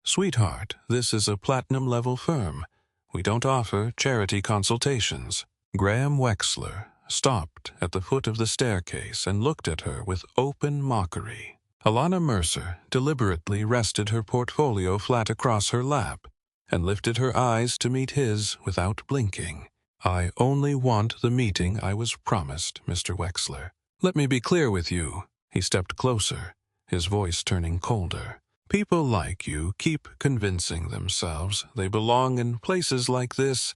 "Sweetheart, this is a platinum-level firm. We don't offer charity consultations." Graham Wexler stopped at the foot of the staircase and looked at her with open mockery. Alana Mercer deliberately rested her portfolio flat across her lap and lifted her eyes to meet his without blinking. "I only want the meeting I was promised, Mr. Wexler. Let me be clear with you." He stepped closer, his voice turning colder. "People like you keep convincing themselves they belong in places like this.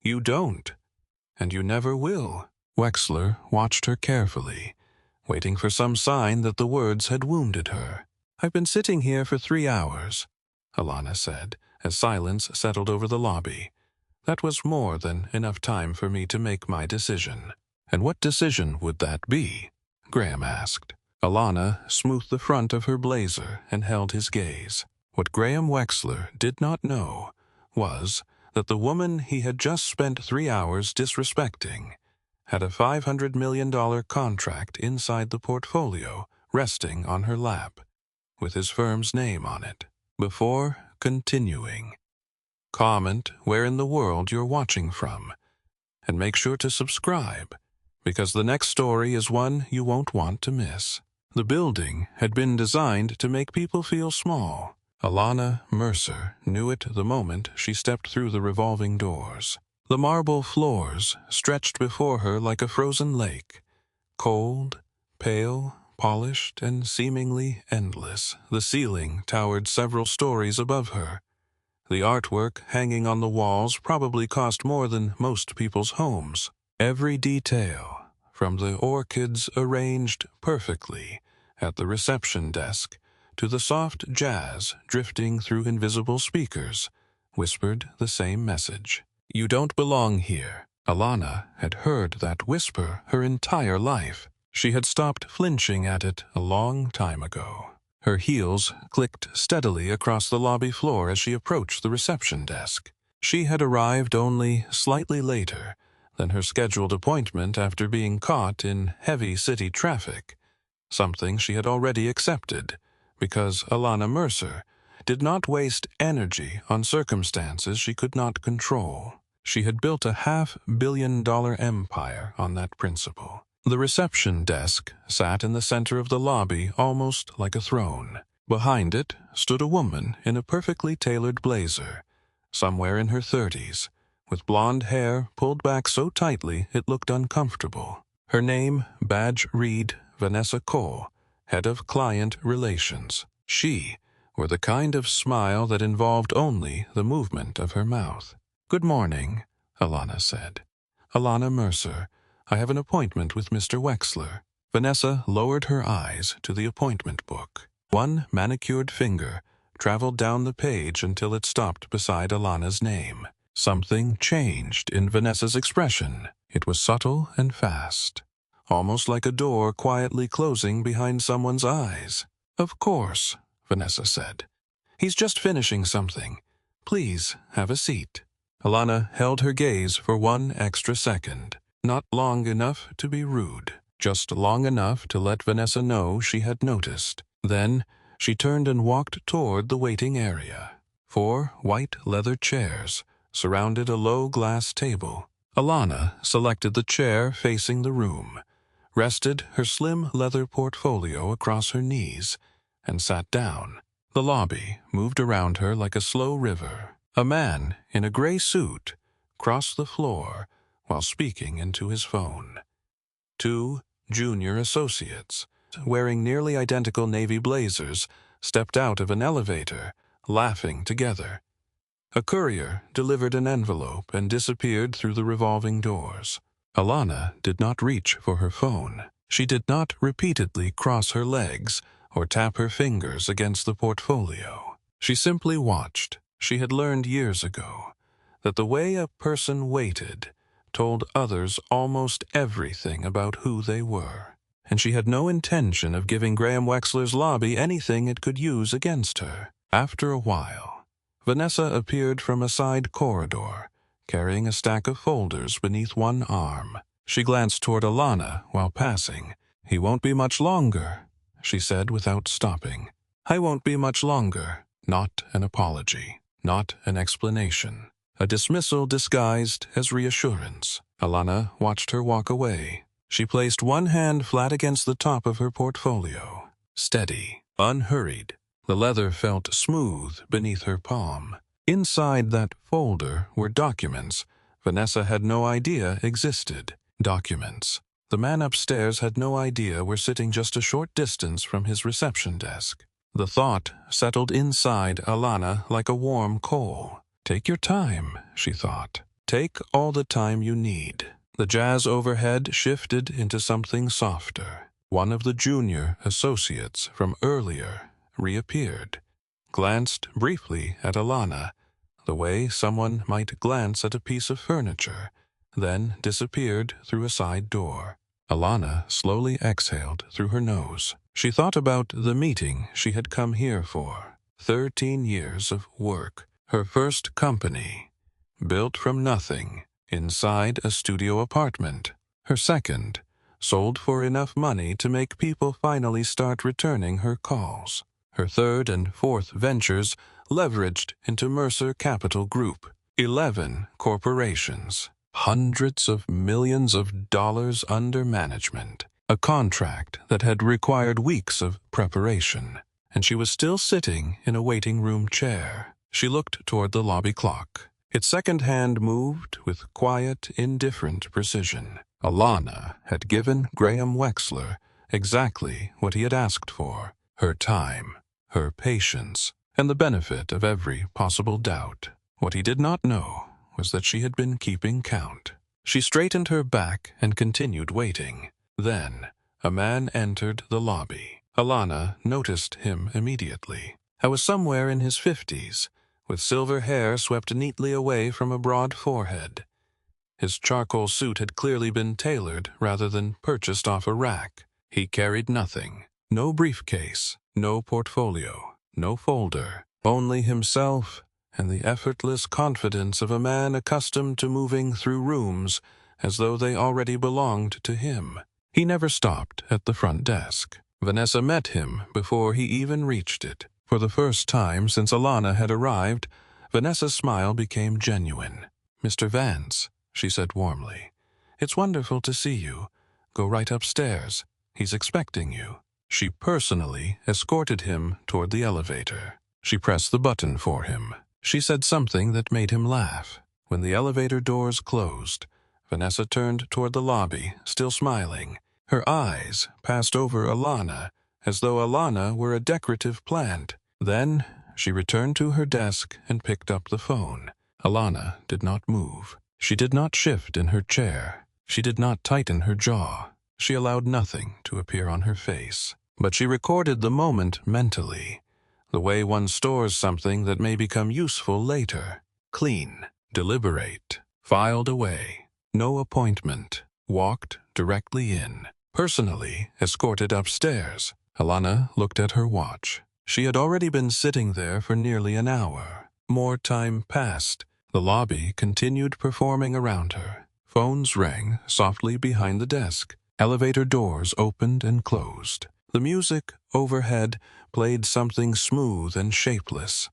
You don't, and you never will." Wexler watched her carefully, waiting for some sign that the words had wounded her. "I've been sitting here for 3 hours," Alana said, as silence settled over the lobby. "That was more than enough time for me to make my decision." "And what decision would that be?" Graham asked. Alana smoothed the front of her blazer and held his gaze. What Graham Wexler did not know was that the woman he had just spent 3 hours disrespecting had a $500 million contract inside the portfolio resting on her lap, with his firm's name on it. Before continuing, comment where in the world you're watching from, and make sure to subscribe, because the next story is one you won't want to miss. The building had been designed to make people feel small. Alana Mercer knew it the moment she stepped through the revolving doors. The marble floors stretched before her like a frozen lake, cold, pale, polished, and seemingly endless. The ceiling towered several stories above her. The artwork hanging on the walls probably cost more than most people's homes. Every detail, from the orchids arranged perfectly at the reception desk to the soft jazz drifting through invisible speakers, whispered the same message. "You don't belong here." Alana had heard that whisper her entire life. She had stopped flinching at it a long time ago. Her heels clicked steadily across the lobby floor as she approached the reception desk. She had arrived only slightly later than her scheduled appointment after being caught in heavy city traffic, something she had already accepted, because Alana Mercer did not waste energy on circumstances she could not control. She had built a $500 million empire on that principle. The reception desk sat in the center of the lobby almost like a throne. Behind it stood a woman in a perfectly tailored blazer, somewhere in her 30s, with blonde hair pulled back so tightly it looked uncomfortable. Her name, badge read Vanessa Cole, head of client relations. She wore the kind of smile that involved only the movement of her mouth. "Good morning," Alana said. "Alana Mercer. I have an appointment with Mr. Wexler." Vanessa lowered her eyes to the appointment book. One manicured finger traveled down the page until it stopped beside Alana's name. Something changed in Vanessa's expression. It was subtle and fast, almost like a door quietly closing behind someone's eyes. "Of course," Vanessa said. "He's just finishing something. Please have a seat." Alana held her gaze for one extra second. Not long enough to be rude, just long enough to let Vanessa know she had noticed. Then she turned and walked toward the waiting area. 4 white leather chairs surrounded a low glass table. Alana selected the chair facing the room, rested her slim leather portfolio across her knees, and sat down. The lobby moved around her like a slow river. A man in a gray suit crossed the floor while speaking into his phone. 2 junior associates, wearing nearly identical navy blazers, stepped out of an elevator, laughing together. A courier delivered an envelope and disappeared through the revolving doors. Alana did not reach for her phone. She did not repeatedly cross her legs or tap her fingers against the portfolio. She simply watched. She had learned years ago that the way a person waited told others almost everything about who they were, and she had no intention of giving Graham Wexler's lobby anything it could use against her. After a while, Vanessa appeared from a side corridor, carrying a stack of folders beneath one arm. She glanced toward Alana while passing. "He won't be much longer," she said without stopping. "I won't be much longer." Not an apology, not an explanation. A dismissal disguised as reassurance. Alana watched her walk away. She placed one hand flat against the top of her portfolio. Steady, unhurried. The leather felt smooth beneath her palm. Inside that folder were documents Vanessa had no idea existed. Documents the man upstairs had no idea were sitting just a short distance from his reception desk. The thought settled inside Alana like a warm coal. Take your time, she thought. Take all the time you need. The jazz overhead shifted into something softer. One of the junior associates from earlier reappeared, glanced briefly at Alana, the way someone might glance at a piece of furniture, then disappeared through a side door. Alana slowly exhaled through her nose. She thought about the meeting she had come here for. 13 years of work. Her first company, built from nothing, inside a studio apartment. Her second, sold for enough money to make people finally start returning her calls. Her third and fourth ventures leveraged into Mercer Capital Group. 11 corporations. Hundreds of millions of dollars under management. A contract that had required weeks of preparation. And she was still sitting in a waiting room chair. She looked toward the lobby clock. Its second hand moved with quiet, indifferent precision. Alana had given Graham Wexler exactly what he had asked for. Her time, her patience, and the benefit of every possible doubt. What he did not know was that she had been keeping count. She straightened her back and continued waiting. Then, a man entered the lobby. Alana noticed him immediately. He was somewhere in his 50s, with silver hair swept neatly away from a broad forehead. His charcoal suit had clearly been tailored rather than purchased off a rack. He carried nothing. No briefcase, no portfolio, no folder. Only himself and the effortless confidence of a man accustomed to moving through rooms as though they already belonged to him. He never stopped at the front desk. Vanessa met him before he even reached it. For the first time since Alana had arrived, Vanessa's smile became genuine. "Mr. Vance," she said warmly, "it's wonderful to see you. Go right upstairs. He's expecting you." She personally escorted him toward the elevator. She pressed the button for him. She said something that made him laugh. When the elevator doors closed, Vanessa turned toward the lobby, still smiling. Her eyes passed over Alana, as though Alana were a decorative plant. Then she returned to her desk and picked up the phone. Alana did not move. She did not shift in her chair. She did not tighten her jaw. She allowed nothing to appear on her face. But she recorded the moment mentally, the way one stores something that may become useful later. Clean, deliberate, filed away. No appointment. Walked directly in. Personally escorted upstairs. Alana looked at her watch. She had already been sitting there for nearly an hour. More time passed. The lobby continued performing around her. Phones rang softly behind the desk. Elevator doors opened and closed. The music overhead played something smooth and shapeless,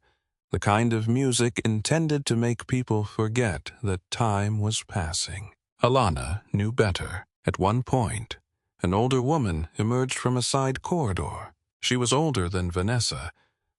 the kind of music intended to make people forget that time was passing. Alana knew better. At one point, an older woman emerged from a side corridor. She was older than Vanessa,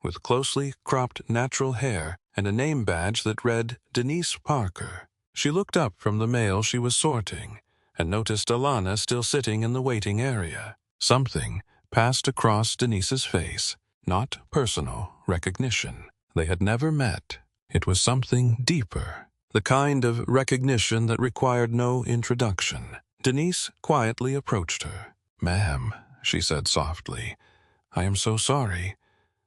with closely cropped natural hair and a name badge that read Denise Parker. She looked up from the mail she was sorting and noticed Alana still sitting in the waiting area. Something passed across Denise's face, not personal recognition. They had never met. It was something deeper, the kind of recognition that required no introduction. Denise quietly approached her. "Ma'am," she said softly, "I am so sorry.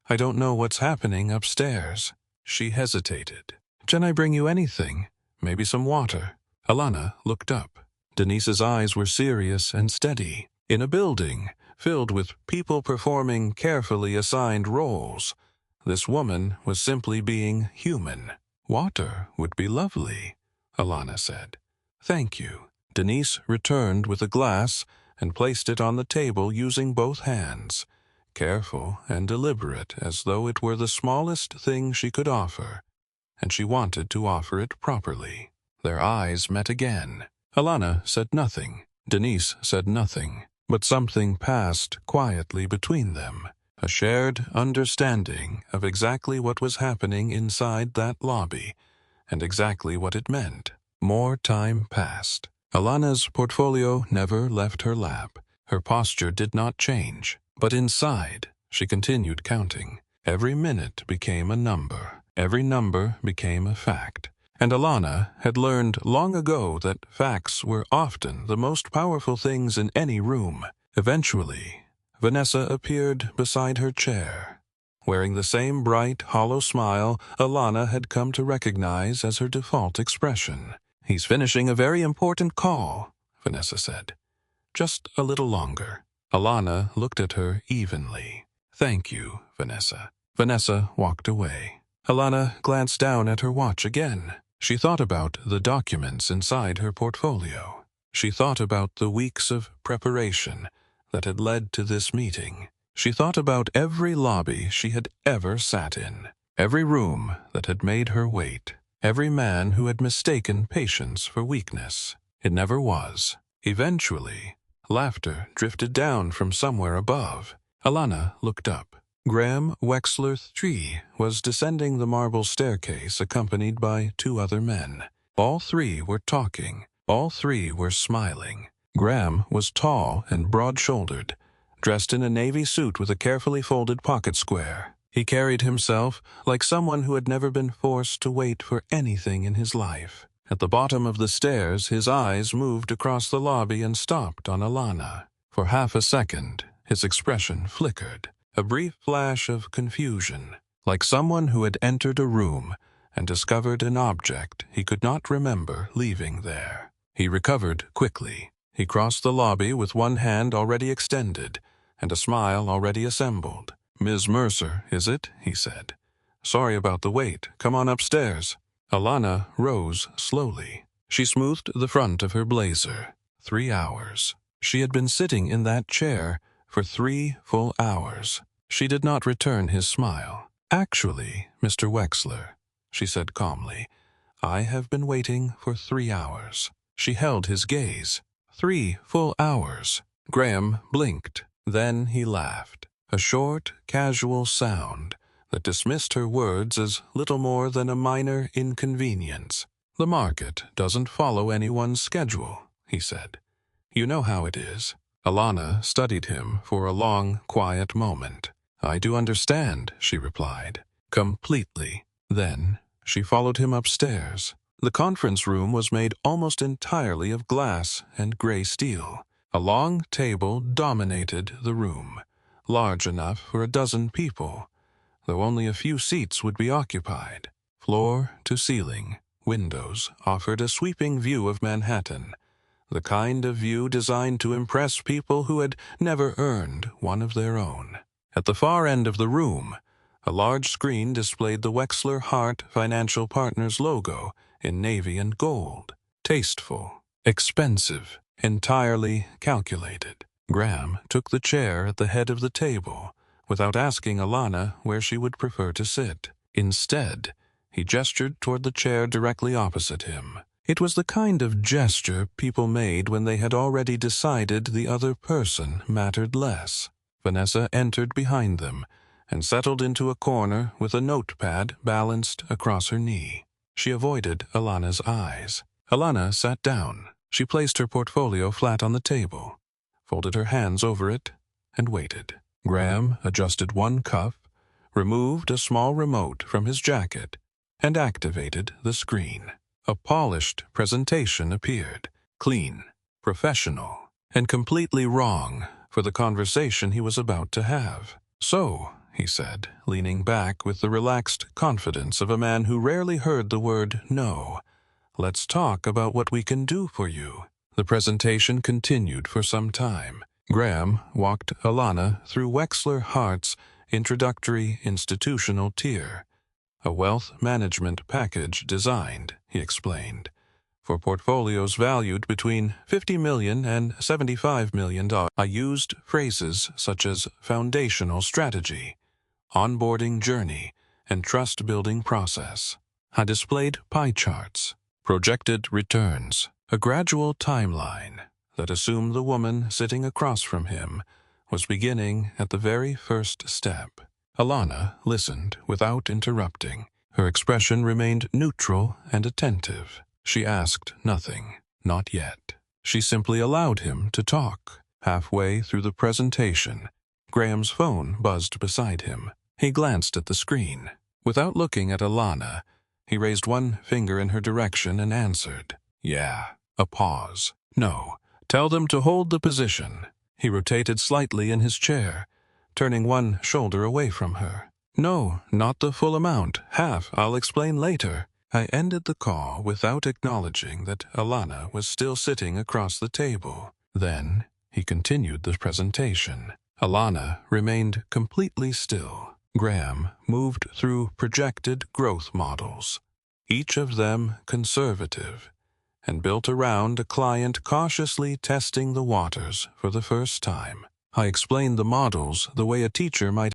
I don't know what's happening upstairs." She hesitated. "Can I bring you anything? Maybe some water?" Alana looked up. Denise's eyes were serious and steady. In a building filled with people performing carefully assigned roles, this woman was simply being human. "Water would be lovely," Alana said. "Thank you." Denise returned with a glass and placed it on the table using both hands. careful and deliberate as though it were the smallest thing she could offer, and she wanted to offer it properly. Their eyes met again. Alana said nothing. Denise said nothing, but something passed quietly between them, a shared understanding of exactly what was happening inside that lobby and exactly what it meant. More time passed. Alana's portfolio never left her lap. Her posture did not change, but inside, she continued counting. Every minute became a number. Every number became a fact. And Alana had learned long ago that facts were often the most powerful things in any room. Eventually, Vanessa appeared beside her chair, wearing the same bright, hollow smile Alana had come to recognize as her default expression. "He's finishing a very important call," Vanessa said. "Just a little longer." Alana looked at her evenly. "Thank you, Vanessa." Vanessa walked away. Alana glanced down at her watch again. She thought about the documents inside her portfolio. She thought about the weeks of preparation that had led to this meeting. She thought about every lobby she had ever sat in, every room that had made her wait, every man who had mistaken patience for weakness. It never was. Eventually, laughter drifted down from somewhere above. Alana looked up. Graham Wexler III was descending the marble staircase accompanied by 2 other men. All 3 were talking. All 3 were smiling. Graham was tall and broad-shouldered, dressed in a navy suit with a carefully folded pocket square. He carried himself like someone who had never been forced to wait for anything in his life. At the bottom of the stairs, his eyes moved across the lobby and stopped on Alana. For half a second, his expression flickered. A brief flash of confusion, like someone who had entered a room and discovered an object he could not remember leaving there. He recovered quickly. He crossed the lobby with one hand already extended and a smile already assembled. "Ms. Mercer, is it?" he said. "Sorry about the wait. Come on upstairs." Alana rose slowly. She smoothed the front of her blazer. 3 hours. She had been sitting in that chair for 3 full hours. She did not return his smile. "Actually, Mr. Wexler," she said calmly, "I have been waiting for 3 hours." She held his gaze. 3 full hours. Graham blinked. Then he laughed. A short, casual sound that dismissed her words as little more than a minor inconvenience. "The market doesn't follow anyone's schedule," he said. "You know how it is." Alana studied him for a long, quiet moment. "I do understand," she replied. "Completely." Then she followed him upstairs. The conference room was made almost entirely of glass and gray steel. A long table dominated the room, large enough for a dozen people, though only a few seats would be occupied. Floor to ceiling, windows offered a sweeping view of Manhattan, the kind of view designed to impress people who had never earned one of their own. At the far end of the room, a large screen displayed the Wexler Hart Financial Partners logo in navy and gold. Tasteful, expensive, entirely calculated. Graham took the chair at the head of the table, without asking Alana where she would prefer to sit. Instead, he gestured toward the chair directly opposite him. It was the kind of gesture people made when they had already decided the other person mattered less. Vanessa entered behind them and settled into a corner with a notepad balanced across her knee. She avoided Alana's eyes. Alana sat down. She placed her portfolio flat on the table, folded her hands over it, and waited. Graham adjusted one cuff, removed a small remote from his jacket, and activated the screen. A polished presentation appeared, clean, professional, and completely wrong for the conversation he was about to have. "So," he said, leaning back with the relaxed confidence of a man who rarely heard the word no, "let's talk about what we can do for you." The presentation continued for some time. Graham walked Alana through Wexler Hart's introductory institutional tier, a wealth management package designed, he explained, For portfolios valued between $50 million and $75 million, I used phrases such as foundational strategy, onboarding journey, and trust-building process. I displayed pie charts, projected returns, a gradual timeline that assumed the woman sitting across from him was beginning at the very first step. Alana listened without interrupting. Her expression remained neutral and attentive. She asked nothing, not yet. She simply allowed him to talk. Halfway through the presentation, Graham's phone buzzed beside him. He glanced at the screen. Without looking at Alana, he raised one finger in her direction and answered. Yeah. A pause. No. Tell them to hold the position. He rotated slightly in his chair, turning one shoulder away from her. No, not the full amount. Half. I'll explain later. I ended the call without acknowledging that Alana was still sitting across the table. Then he continued the presentation. Alana remained completely still. Graham moved through projected growth models, each of them conservative, and built around a client cautiously testing the waters for the first time. I explained the models the way a teacher might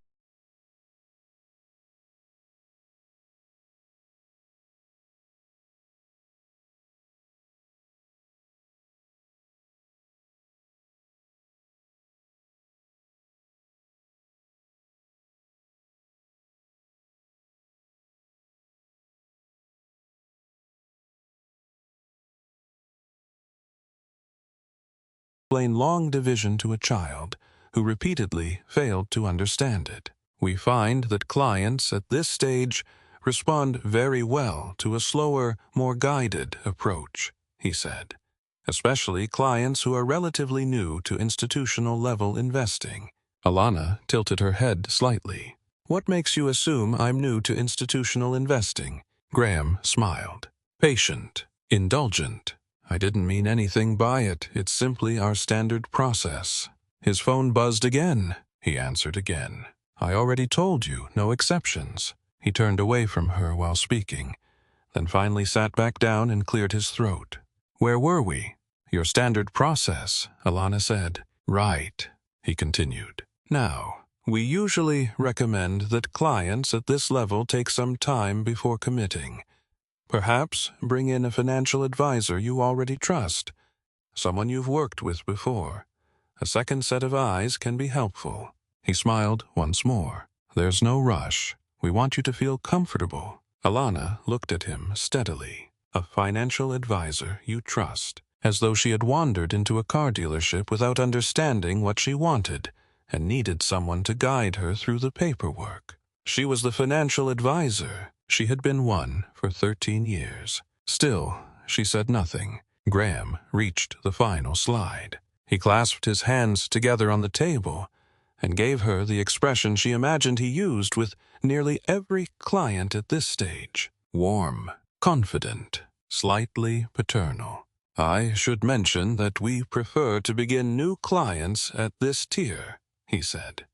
explain long division to a child who repeatedly failed to understand it. We find that clients at this stage respond very well to a slower, more guided approach, he said, especially clients who are relatively new to institutional-level investing. Alana tilted her head slightly. What makes you assume I'm new to institutional investing? Graham smiled. Patient, indulgent. I didn't mean anything by it. It's simply our standard process. His phone buzzed again. He answered again. I already told you, no exceptions. He turned away from her while speaking, then finally sat back down and cleared his throat. Where were we? Your standard process, Alana said. Right, he continued. Now, we usually recommend that clients at this level take some time before committing. Perhaps bring in a financial advisor you already trust, someone you've worked with before. A second set of eyes can be helpful. He smiled once more. There's no rush. We want you to feel comfortable. Alana looked at him steadily. A financial advisor you trust, as though she had wandered into a car dealership without understanding what she wanted and needed someone to guide her through the paperwork. She was the financial advisor. She had been one for 13 years. Still, she said nothing. Graham reached the final slide. He clasped his hands together on the table and gave her the expression she imagined he used with nearly every client at this stage. Warm, confident, slightly paternal. I should mention that we prefer to begin new clients at this tier, he said.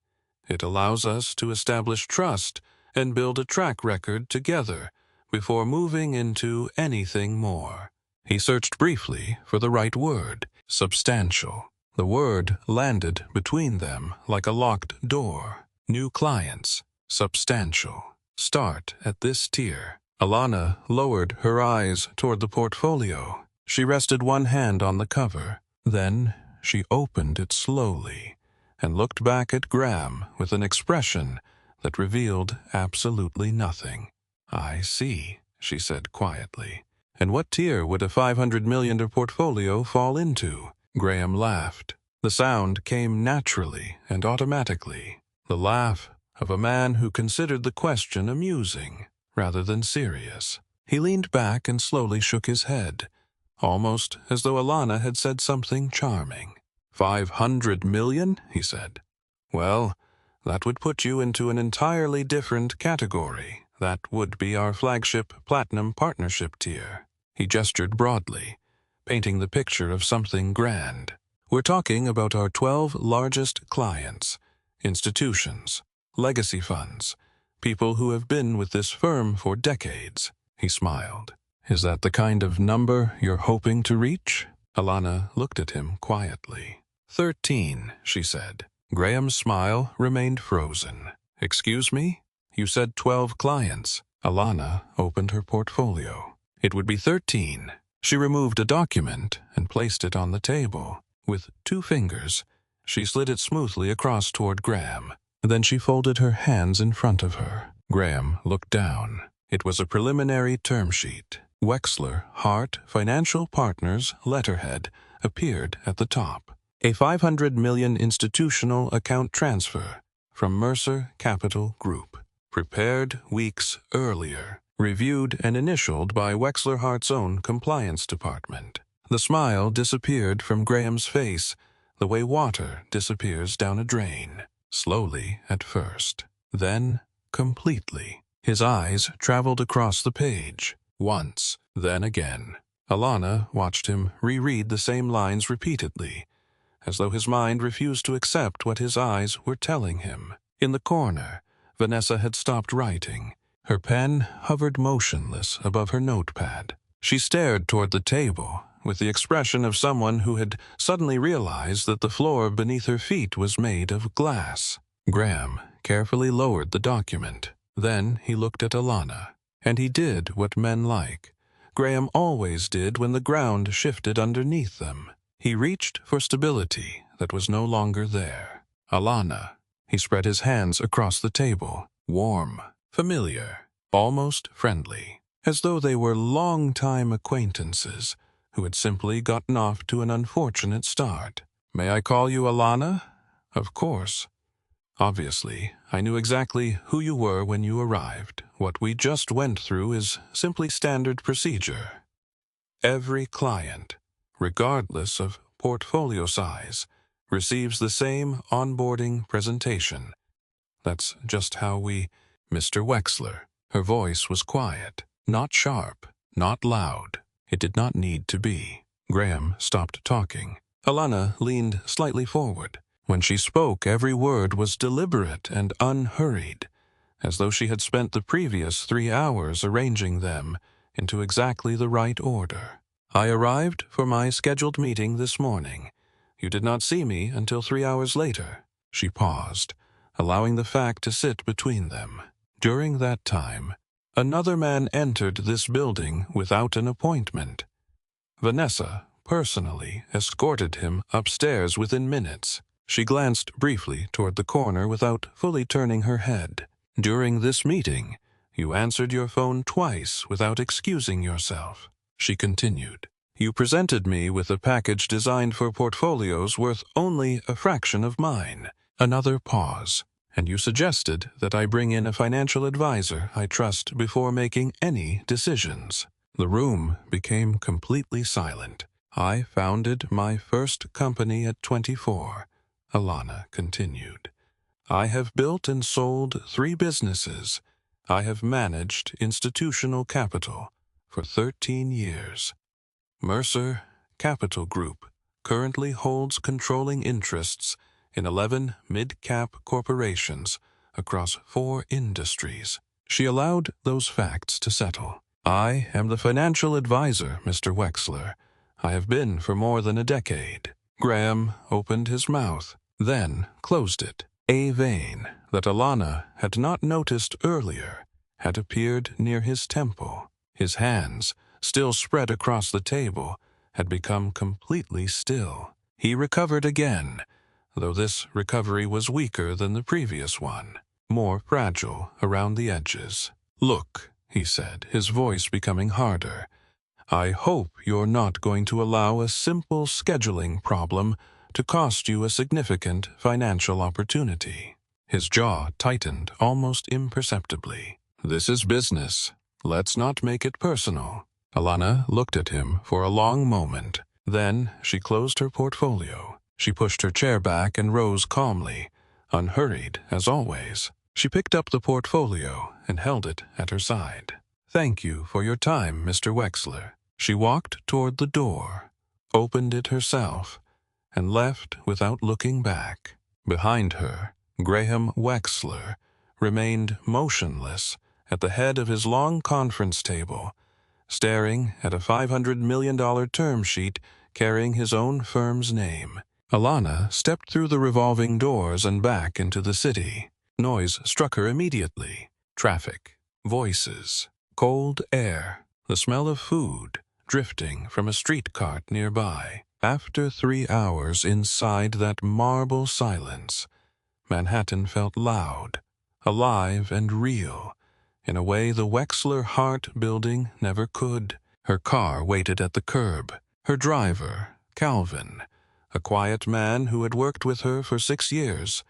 It allows us to establish trust and build a track record together before moving into anything more. He searched briefly for the right word. Substantial. The word landed between them like a locked door. New clients. Substantial. Start at this tier. Alana lowered her eyes toward the portfolio. She rested one hand on the cover. Then she opened it slowly and looked back at Graham with an expression that revealed absolutely nothing. I see, she said quietly. And what tier would a $500 million portfolio fall into? Graham laughed. The sound came naturally and automatically. The laugh of a man who considered the question amusing rather than serious. He leaned back and slowly shook his head, almost as though Alana had said something charming. 500 million, he said. Well, that would put you into an entirely different category. That would be our flagship Platinum Partnership tier. He gestured broadly, painting the picture of something grand. We're talking about our 12 largest clients, institutions, legacy funds, people who have been with this firm for decades. He smiled. Is that the kind of number you're hoping to reach? Alana looked at him quietly. 13, she said. Graham's smile remained frozen. Excuse me? You said 12 clients. Alana opened her portfolio. It would be 13. She removed a document and placed it on the table. With 2 fingers, she slid it smoothly across toward Graham. Then she folded her hands in front of her. Graham looked down. It was a preliminary term sheet. Wexler Hart Financial Partners letterhead appeared at the top. A $500 million institutional account transfer from Mercer Capital Group. Prepared weeks earlier. Reviewed and initialed by Wexler Hart's own compliance department. The smile disappeared from Graham's face, the way water disappears down a drain. Slowly at first, then completely. His eyes traveled across the page. Once, then again. Alana watched him reread the same lines repeatedly, as though his mind refused to accept what his eyes were telling him. In the corner, Vanessa had stopped writing. Her pen hovered motionless above her notepad. She stared toward the table, with the expression of someone who had suddenly realized that the floor beneath her feet was made of glass. Graham carefully lowered the document. Then he looked at Alana, and he did what men like. Graham always did when the ground shifted underneath them. He reached for stability that was no longer there. Alana. He spread his hands across the table, warm, familiar, almost friendly, as though they were long-time acquaintances who had simply gotten off to an unfortunate start. May I call you Alana? Of course. Obviously, I knew exactly who you were when you arrived. What we just went through is simply standard procedure. Every client, regardless of portfolio size, receives the same onboarding presentation. That's just how we... Mr. Wexler. Her voice was quiet, not sharp, not loud. It did not need to be. Graham stopped talking. Alana leaned slightly forward. When she spoke, every word was deliberate and unhurried, as though she had spent the previous 3 hours arranging them into exactly the right order. I arrived for my scheduled meeting this morning. You did not see me until 3 hours later. She paused, allowing the fact to sit between them. During that time, another man entered this building without an appointment. Vanessa personally escorted him upstairs within minutes. She glanced briefly toward the corner without fully turning her head. During this meeting, you answered your phone twice without excusing yourself. She continued. You presented me with a package designed for portfolios worth only a fraction of mine. Another pause. And you suggested that I bring in a financial advisor I trust before making any decisions. The room became completely silent. I founded my first company at 24, Alana continued. I have built and sold 3 businesses. I have managed institutional capital for 13 years. Mercer Capital Group currently holds controlling interests in 11 mid-cap corporations across 4 industries. She allowed those facts to settle. I am the financial advisor, Mr. Wexler. I have been for more than a decade. Graham opened his mouth, then closed it. A vein that Alana had not noticed earlier had appeared near his temple. His hands, still spread across the table, had become completely still. He recovered again, though this recovery was weaker than the previous one, more fragile around the edges. Look, he said, his voice becoming harder. I hope you're not going to allow a simple scheduling problem to cost you a significant financial opportunity. His jaw tightened almost imperceptibly. This is business. Let's not make it personal. Alana looked at him for a long moment. Then she closed her portfolio. She pushed her chair back and rose calmly, unhurried as always. She picked up the portfolio and held it at her side. Thank you for your time, Mr. Wexler. She walked toward the door, opened it herself, and left without looking back. Behind her, Graham Wexler remained motionless at the head of his long conference table, staring at a $500 million term sheet carrying his own firm's name. Alana stepped through the revolving doors and back into the city. Noise struck her immediately. Traffic, voices, cold air, the smell of food drifting from a street cart nearby. After 3 hours inside that marble silence, Manhattan felt loud, alive and real, in a way the Wexler Hart building never could. Her car waited at the curb. Her driver, Calvin, a quiet man who had worked with her for 6 years,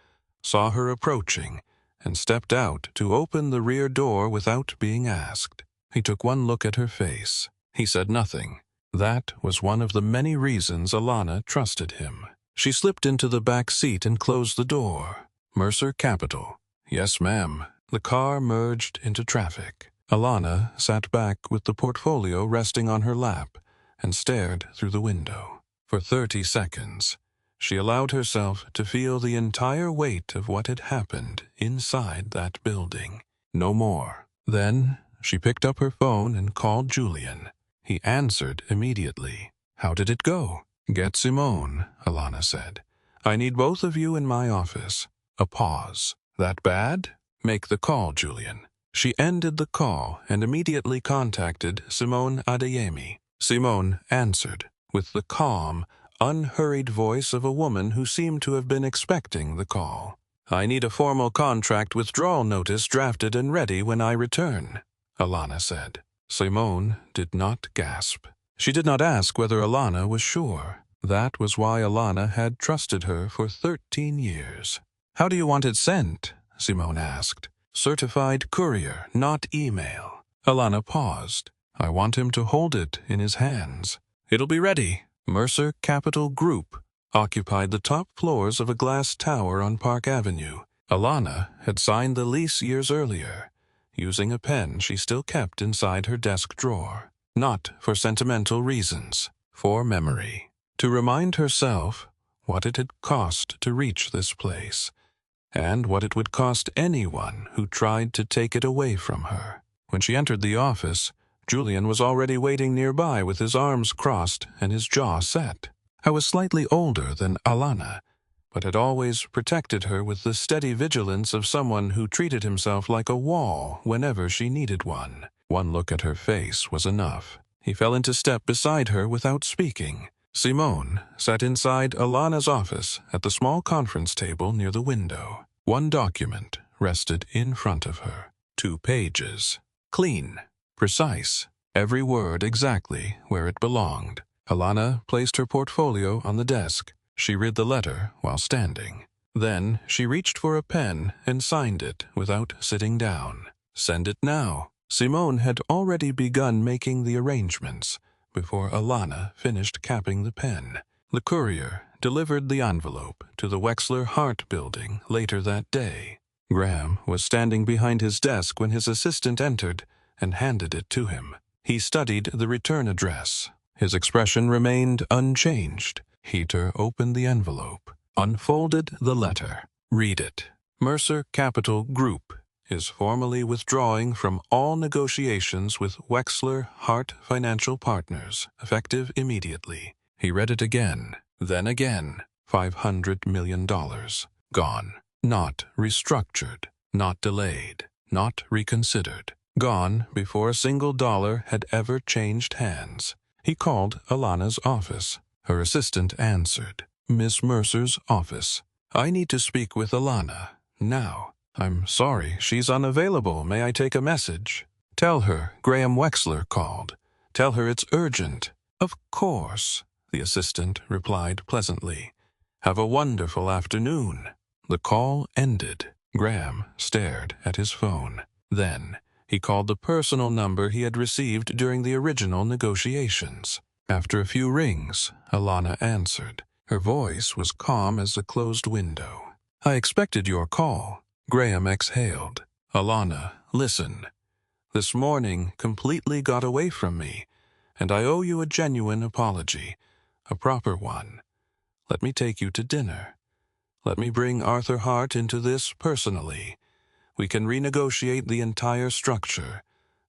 saw her approaching and stepped out to open the rear door without being asked. He took one look at her face. He said nothing. That was one of the many reasons Alana trusted him. She slipped into the back seat and closed the door. Mercer Capital. Yes, ma'am. The car merged into traffic. Alana sat back with the portfolio resting on her lap and stared through the window. For 30 seconds, she allowed herself to feel the entire weight of what had happened inside that building. No more. Then she picked up her phone and called Julian. He answered immediately. How did it go? Get Simone, Alana said. I need both of you in my office. A pause. That bad? Make the call, Julian. She ended the call and immediately contacted Simone Adeyemi. Simone answered with the calm, unhurried voice of a woman who seemed to have been expecting the call. I need a formal contract withdrawal notice drafted and ready when I return, Alana said. Simone did not gasp. She did not ask whether Alana was sure. That was why Alana had trusted her for 13 years. How do you want it sent? Simone asked. Certified courier, not email. Alana paused. I want him to hold it in his hands. It'll be ready. Mercer Capital Group occupied the top floors of a glass tower on Park Avenue. Alana had signed the lease years earlier, using a pen she still kept inside her desk drawer. Not for sentimental reasons, for memory. To remind herself what it had cost to reach this place, and what it would cost anyone who tried to take it away from her. When she entered the office, Julian was already waiting nearby with his arms crossed and his jaw set. I was slightly older than Alana, but had always protected her with the steady vigilance of someone who treated himself like a wall whenever she needed one. One look at her face was enough. He fell into step beside her without speaking. Simone sat inside Alana's office at the small conference table near the window. One document rested in front of her. 2 pages. Clean. Precise. Every word exactly where it belonged. Alana placed her portfolio on the desk. She read the letter while standing. Then she reached for a pen and signed it without sitting down. Send it now. Simone had already begun making the arrangements before Alana finished capping the pen. The courier delivered the envelope to the Wexler Hart building later that day. Graham was standing behind his desk when his assistant entered and handed it to him. He studied the return address. His expression remained unchanged. Heater opened the envelope, unfolded the letter. Read it. Mercer Capital Group is formally withdrawing from all negotiations with Wexler Hart Financial Partners, effective immediately. He read it again, then again. $500 million. Gone. Not restructured. Not delayed. Not reconsidered. Gone before a single dollar had ever changed hands. He called Alana's office. Her assistant answered. Miss Mercer's office. I need to speak with Alana. Now. I'm sorry, she's unavailable. May I take a message? Tell her Graham Wexler called. Tell her it's urgent. Of course, the assistant replied pleasantly. Have a wonderful afternoon. The call ended. Graham stared at his phone. Then he called the personal number he had received during the original negotiations. After a few rings, Alana answered. Her voice was calm as a closed window. I expected your call. Graham exhaled. Alana, listen. This morning completely got away from me, and I owe you a genuine apology, a proper one. Let me take you to dinner. Let me bring Arthur Hart into this personally. We can renegotiate the entire structure,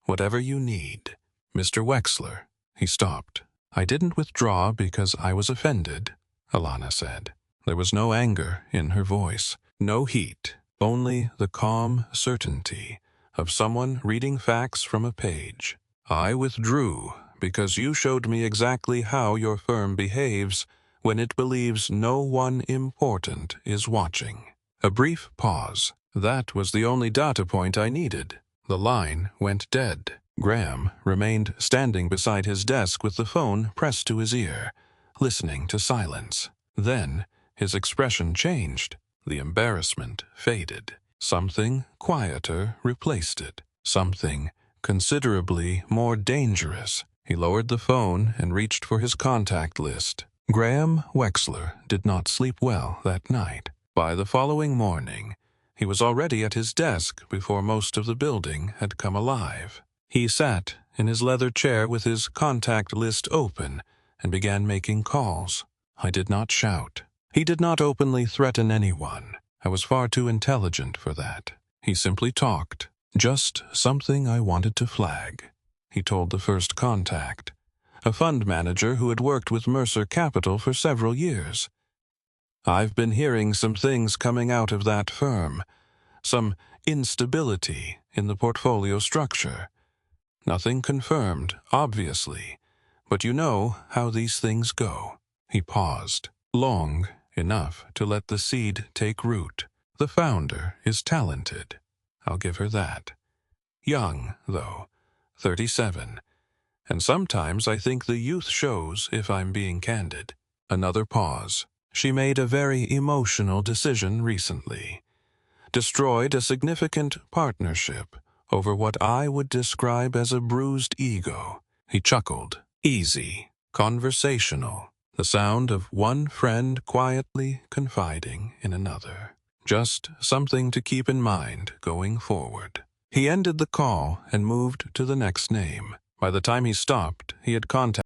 whatever you need. Mr. Wexler. He stopped. I didn't withdraw because I was offended, Alana said. There was no anger in her voice, no heat, only the calm certainty of someone reading facts from a page. I withdrew because you showed me exactly how your firm behaves when it believes no one important is watching. A brief pause. That was the only data point I needed. The line went dead. Graham remained standing beside his desk with the phone pressed to his ear, listening to silence. Then his expression changed. The embarrassment faded. Something quieter replaced it. Something considerably more dangerous. He lowered the phone and reached for his contact list. Graham Wexler did not sleep well that night. By the following morning, he was already at his desk before most of the building had come alive. He sat in his leather chair with his contact list open and began making calls. I did not shout. He did not openly threaten anyone. I was far too intelligent for that. He simply talked. Just something I wanted to flag. He told the first contact, a fund manager who had worked with Mercer Capital for several years. I've been hearing some things coming out of that firm, some instability in the portfolio structure. Nothing confirmed, obviously, but you know how these things go. He paused, long enough to let the seed take root. The founder is talented. I'll give her that. Young, though, 37. And sometimes I think the youth shows, if I'm being candid. Another pause. She made a very emotional decision recently. Destroyed a significant partnership over what I would describe as a bruised ego. He chuckled. Easy. Conversational. The sound of one friend quietly confiding in another. Just something to keep in mind going forward. He ended the call and moved to the next name. By the time he stopped, he had contacted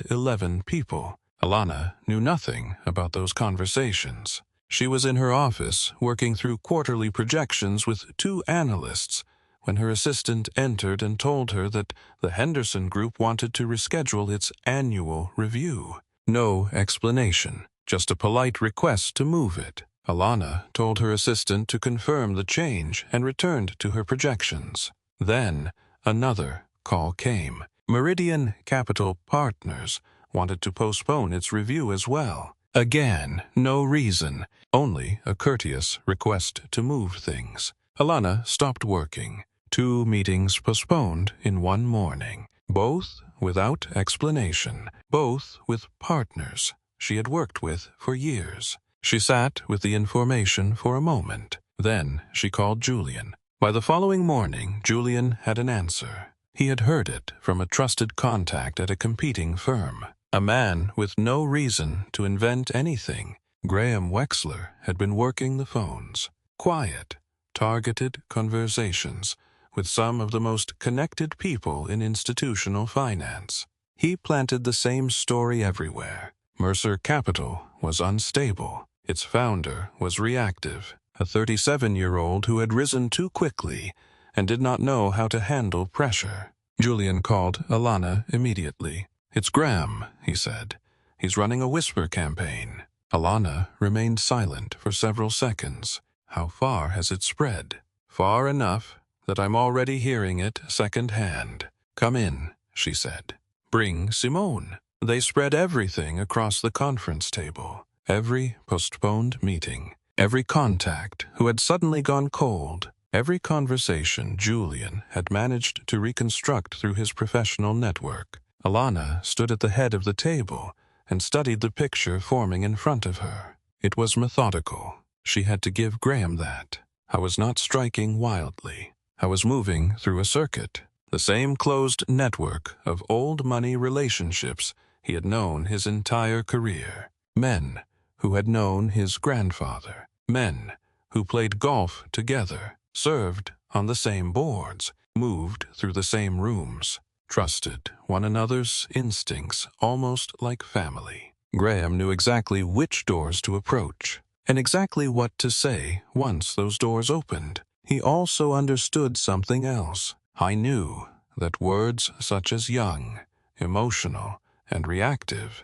11 people. Alana knew nothing about those conversations. She was in her office working through quarterly projections with 2 analysts when her assistant entered and told her that the Henderson Group wanted to reschedule its annual review. No explanation, just a polite request to move it. Alana told her assistant to confirm the change and returned to her projections. Then another call came. Meridian Capital Partners wanted to postpone its review as well. Again, no reason, only a courteous request to move things. Alana stopped working. 2 meetings postponed in one morning, both without explanation, both with partners she had worked with for years. She sat with the information for a moment. Then she called Julian. By the following morning, Julian had an answer. He had heard it from a trusted contact at a competing firm. A man with no reason to invent anything. Graham Wexler had been working the phones. Quiet, targeted conversations with some of the most connected people in institutional finance. He planted the same story everywhere. Mercer Capital was unstable. Its founder was reactive, a 37-year-old who had risen too quickly and did not know how to handle pressure. Julian called Alana immediately. "It's Graham," he said. "He's running a whisper campaign." Alana remained silent for several seconds. How far has it spread? Far enough that I'm already hearing it secondhand. "Come in," she said. "Bring Simone." They spread everything across the conference table. Every postponed meeting. Every contact who had suddenly gone cold. Every conversation Julian had managed to reconstruct through his professional network. Alana stood at the head of the table and studied the picture forming in front of her. It was methodical. She had to give Graham that. I was not striking wildly. I was moving through a circuit. the same closed network of old money relationships he had known his entire career. Men who had known his grandfather. Men who played golf together, served on the same boards, moved through the same rooms, trusted one another's instincts almost like family. Graham knew exactly which doors to approach, and exactly what to say once those doors opened. He also understood something else. I knew that words such as young, emotional, and reactive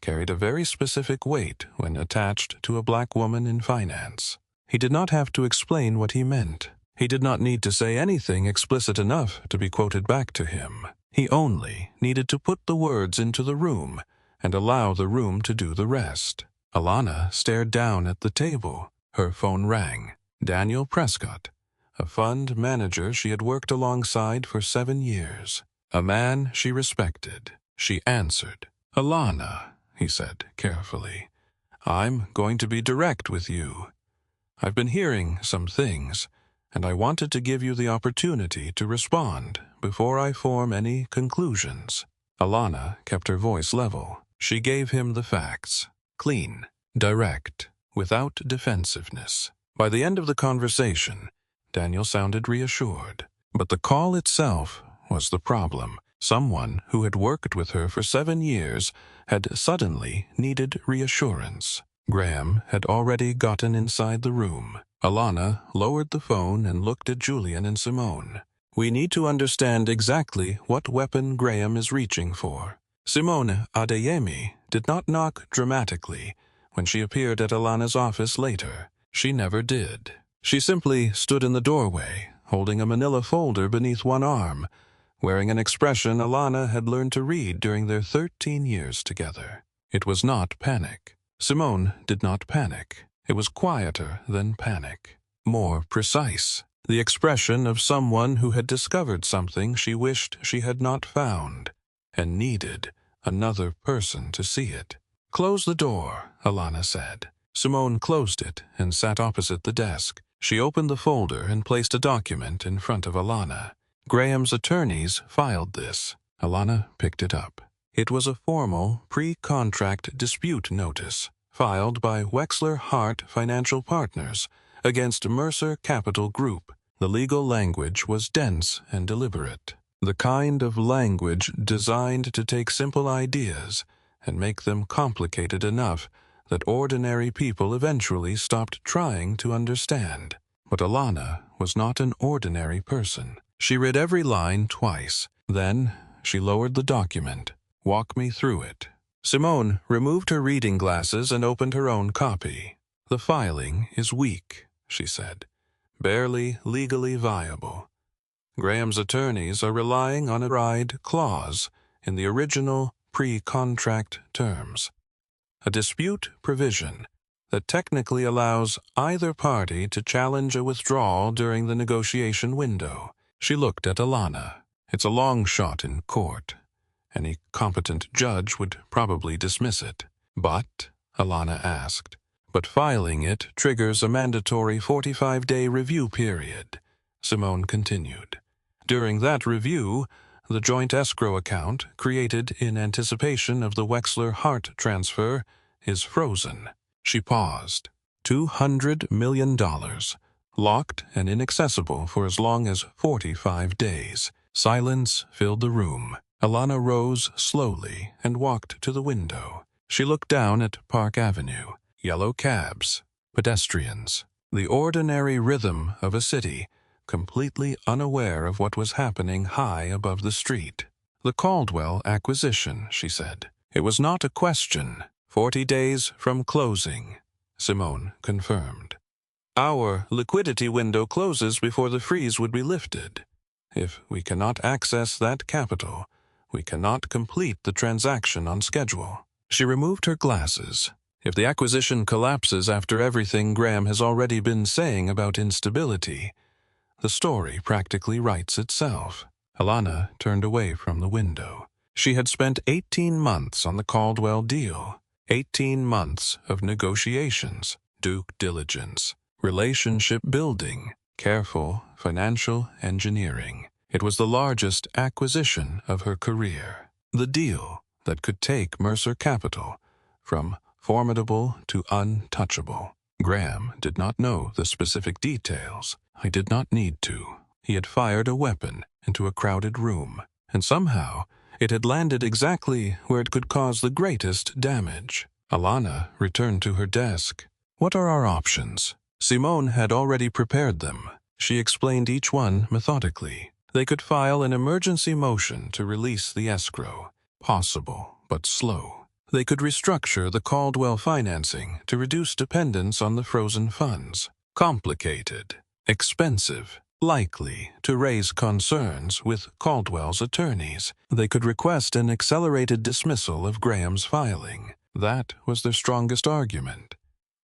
carried a very specific weight when attached to a black woman in finance. He did not have to explain what he meant. He did not need to say anything explicit enough to be quoted back to him. He only needed to put the words into the room and allow the room to do the rest. Alana stared down at the table. Her phone rang. Daniel Prescott, a fund manager she had worked alongside for 7 years. A man she respected. She answered. "Alana," he said carefully, "I'm going to be direct with you. I've been hearing some things, and I wanted to give you the opportunity to respond before I form any conclusions." Alana kept her voice level. She gave him the facts. Clean, direct, without defensiveness. By the end of the conversation, Daniel sounded reassured. But the call itself was the problem. Someone who had worked with her for 7 years had suddenly needed reassurance. Graham had already gotten inside the room. Alana lowered the phone and looked at Julian and Simone. "We need to understand exactly what weapon Graham is reaching for." Simone Adeyemi did not knock dramatically when she appeared at Alana's office later. She never did. She simply stood in the doorway, holding a manila folder beneath one arm, wearing an expression Alana had learned to read during their 13 years together. It was not panic. Simone did not panic. It was quieter than panic. More precise. The expression of someone who had discovered something she wished she had not found, and needed another person to see it. "Close the door," Alana said. Simone closed it and sat opposite the desk. She opened the folder and placed a document in front of Alana. Graham's attorneys filed this. Alana picked it up. It was a formal pre-contract dispute notice filed by Wexler Hart Financial Partners against Mercer Capital Group. The legal language was dense and deliberate. The kind of language designed to take simple ideas and make them complicated enough that ordinary people eventually stopped trying to understand. But Alana was not an ordinary person. She read every line twice. Then she lowered the document. "Walk me through it." Simone removed her reading glasses and opened her own copy. "The filing is weak," she said. "Barely legally viable. Graham's attorneys are relying on a ride clause in the original pre-contract terms, a dispute provision that technically allows either party to challenge a withdrawal during the negotiation window." She looked at Alana. "It's a long shot in court. Any competent judge would probably dismiss it." "But," Alana asked, "but filing it triggers a mandatory 45-day review period," Simone continued. "During that review, the joint escrow account, created in anticipation of the Wexler Hart transfer, is frozen." She paused. $200 million, locked and inaccessible for as long as 45 days. Silence filled the room. Alana rose slowly and walked to the window. She looked down at Park Avenue. Yellow cabs, pedestrians, the ordinary rhythm of a city, completely unaware of what was happening high above the street. "The Caldwell acquisition," she said. "It was not a question. 40 days from closing," Simone confirmed. "Our liquidity window closes before the freeze would be lifted. If we cannot access that capital, we cannot complete the transaction on schedule." She removed her glasses. "If the acquisition collapses after everything Graham has already been saying about instability, the story practically writes itself." Alana turned away from the window. She had spent 18 months on the Caldwell deal. 18 months of negotiations, due diligence, relationship building, careful financial engineering. It was the largest acquisition of her career. The deal that could take Mercer Capital from formidable to untouchable. Graham did not know the specific details. He did not need to. He had fired a weapon into a crowded room, and somehow it had landed exactly where it could cause the greatest damage. Alana returned to her desk. "What are our options?" Simone had already prepared them. She explained each one methodically. They could file an emergency motion to release the escrow. Possible, but slow. They could restructure the Caldwell financing to reduce dependence on the frozen funds. Complicated. Expensive. Likely to raise concerns with Caldwell's attorneys. They could request an accelerated dismissal of Graham's filing. That was their strongest argument.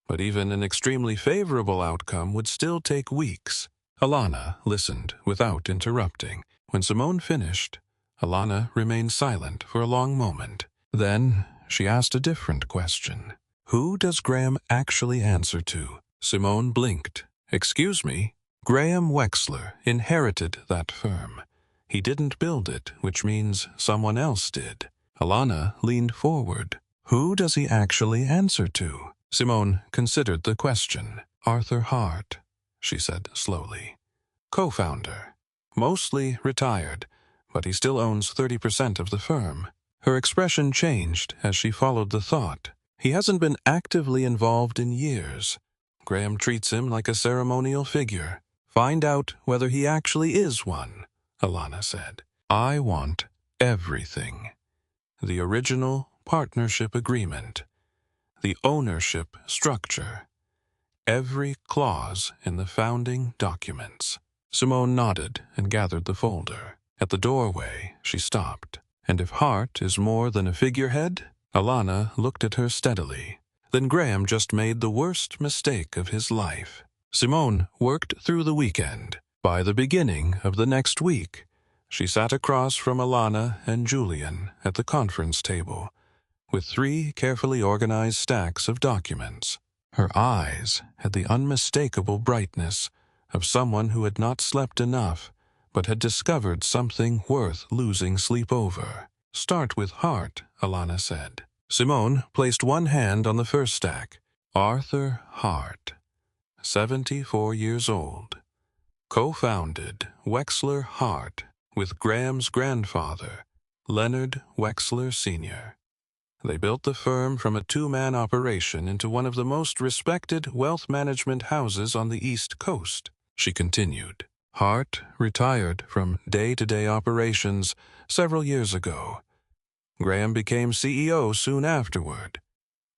But even an extremely favorable outcome would still take weeks. Alana listened without interrupting. When Simone finished, Alana remained silent for a long moment. Then she asked a different question. "Who does Graham actually answer to?" Simone blinked. "Excuse me?" Graham Wexler inherited that firm. He didn't build it, which means someone else did. Alana leaned forward. "Who does he actually answer to?" Simone considered the question. "Arthur Hart," she said slowly. "Co-founder. Mostly retired, but he still owns 30% of the firm." Her expression changed as she followed the thought. "He hasn't been actively involved in years. Graham treats him like a ceremonial figure. Find out whether he actually is one," Alana said. "I want everything. The original partnership agreement. The ownership structure. Every clause in the founding documents." Simone nodded and gathered the folder. At the doorway, she stopped. "And if Hart is more than a figurehead?" Alana looked at her steadily. "Then Graham just made the worst mistake of his life." Simone worked through the weekend. By the beginning of the next week, she sat across from Alana and Julian at the conference table, with 3 carefully organized stacks of documents. Her eyes had the unmistakable brightness of someone who had not slept enough, but had discovered something worth losing sleep over. "Start with Hart," Alana said. Simone placed one hand on the first stack. Arthur Hart, 74 years old. Co-founded Wexler Hart with Graham's grandfather, Leonard Wexler Sr. They built the firm from a 2-man operation into one of the most respected wealth management houses on the East Coast. She continued. Hart retired from day-to-day operations several years ago. Graham became CEO soon afterward.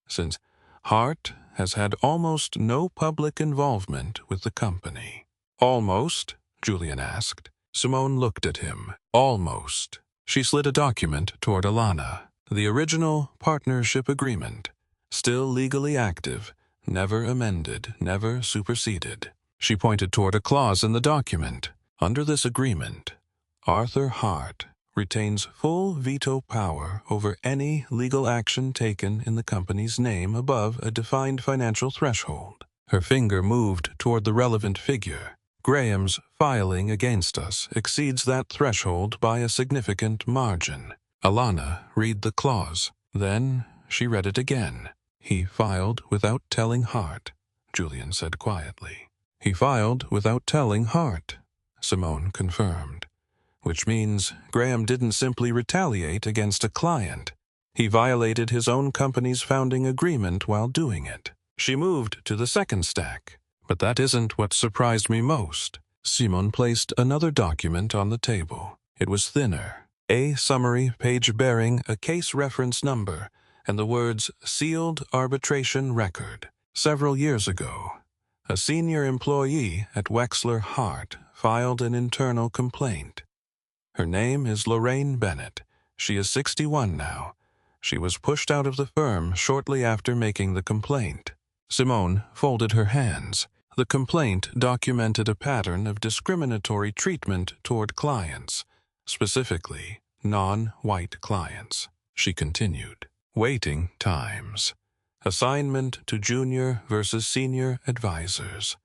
Since Hart has had almost no public involvement with the company. "Almost?" Julian asked. Simone looked at him. "Almost." She slid a document toward Alana. "The original partnership agreement. Still legally active. Never amended. Never superseded." She pointed toward a clause in the document. "Under this agreement, Arthur Hart retains full veto power over any legal action taken in the company's name above a defined financial threshold." Her finger moved toward the relevant figure. "Graham's filing against us exceeds that threshold by a significant margin." Alana read the clause. Then she read it again. "He filed without telling Hart," Julian said quietly. "He filed without telling Hart," Simone confirmed. "Which means Graham didn't simply retaliate against a client. He violated his own company's founding agreement while doing it." She moved to the second stack. "But that isn't what surprised me most." Simone placed another document on the table. It was thinner. A summary page bearing a case reference number and the words "Sealed Arbitration Record." Several years ago, a senior employee at Wexler Hart filed an internal complaint. Her name is Lorraine Bennett. She is 61 now. She was pushed out of the firm shortly after making the complaint. Simone folded her hands. The complaint documented a pattern of discriminatory treatment toward clients, specifically non-white clients. She continued. Waiting times. Assignment to junior versus senior advisors.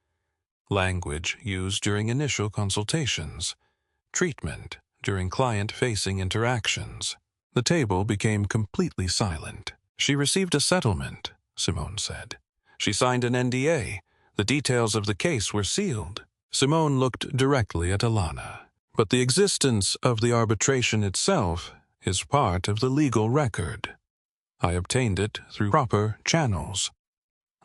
Language used during initial consultations. treatment during client-facing interactions. The table became completely silent. She received a settlement, Simone said. She signed an NDA. The details of the case were sealed. Simone looked directly at Alana. But the existence of the arbitration itself is part of the legal record. I obtained it through proper channels.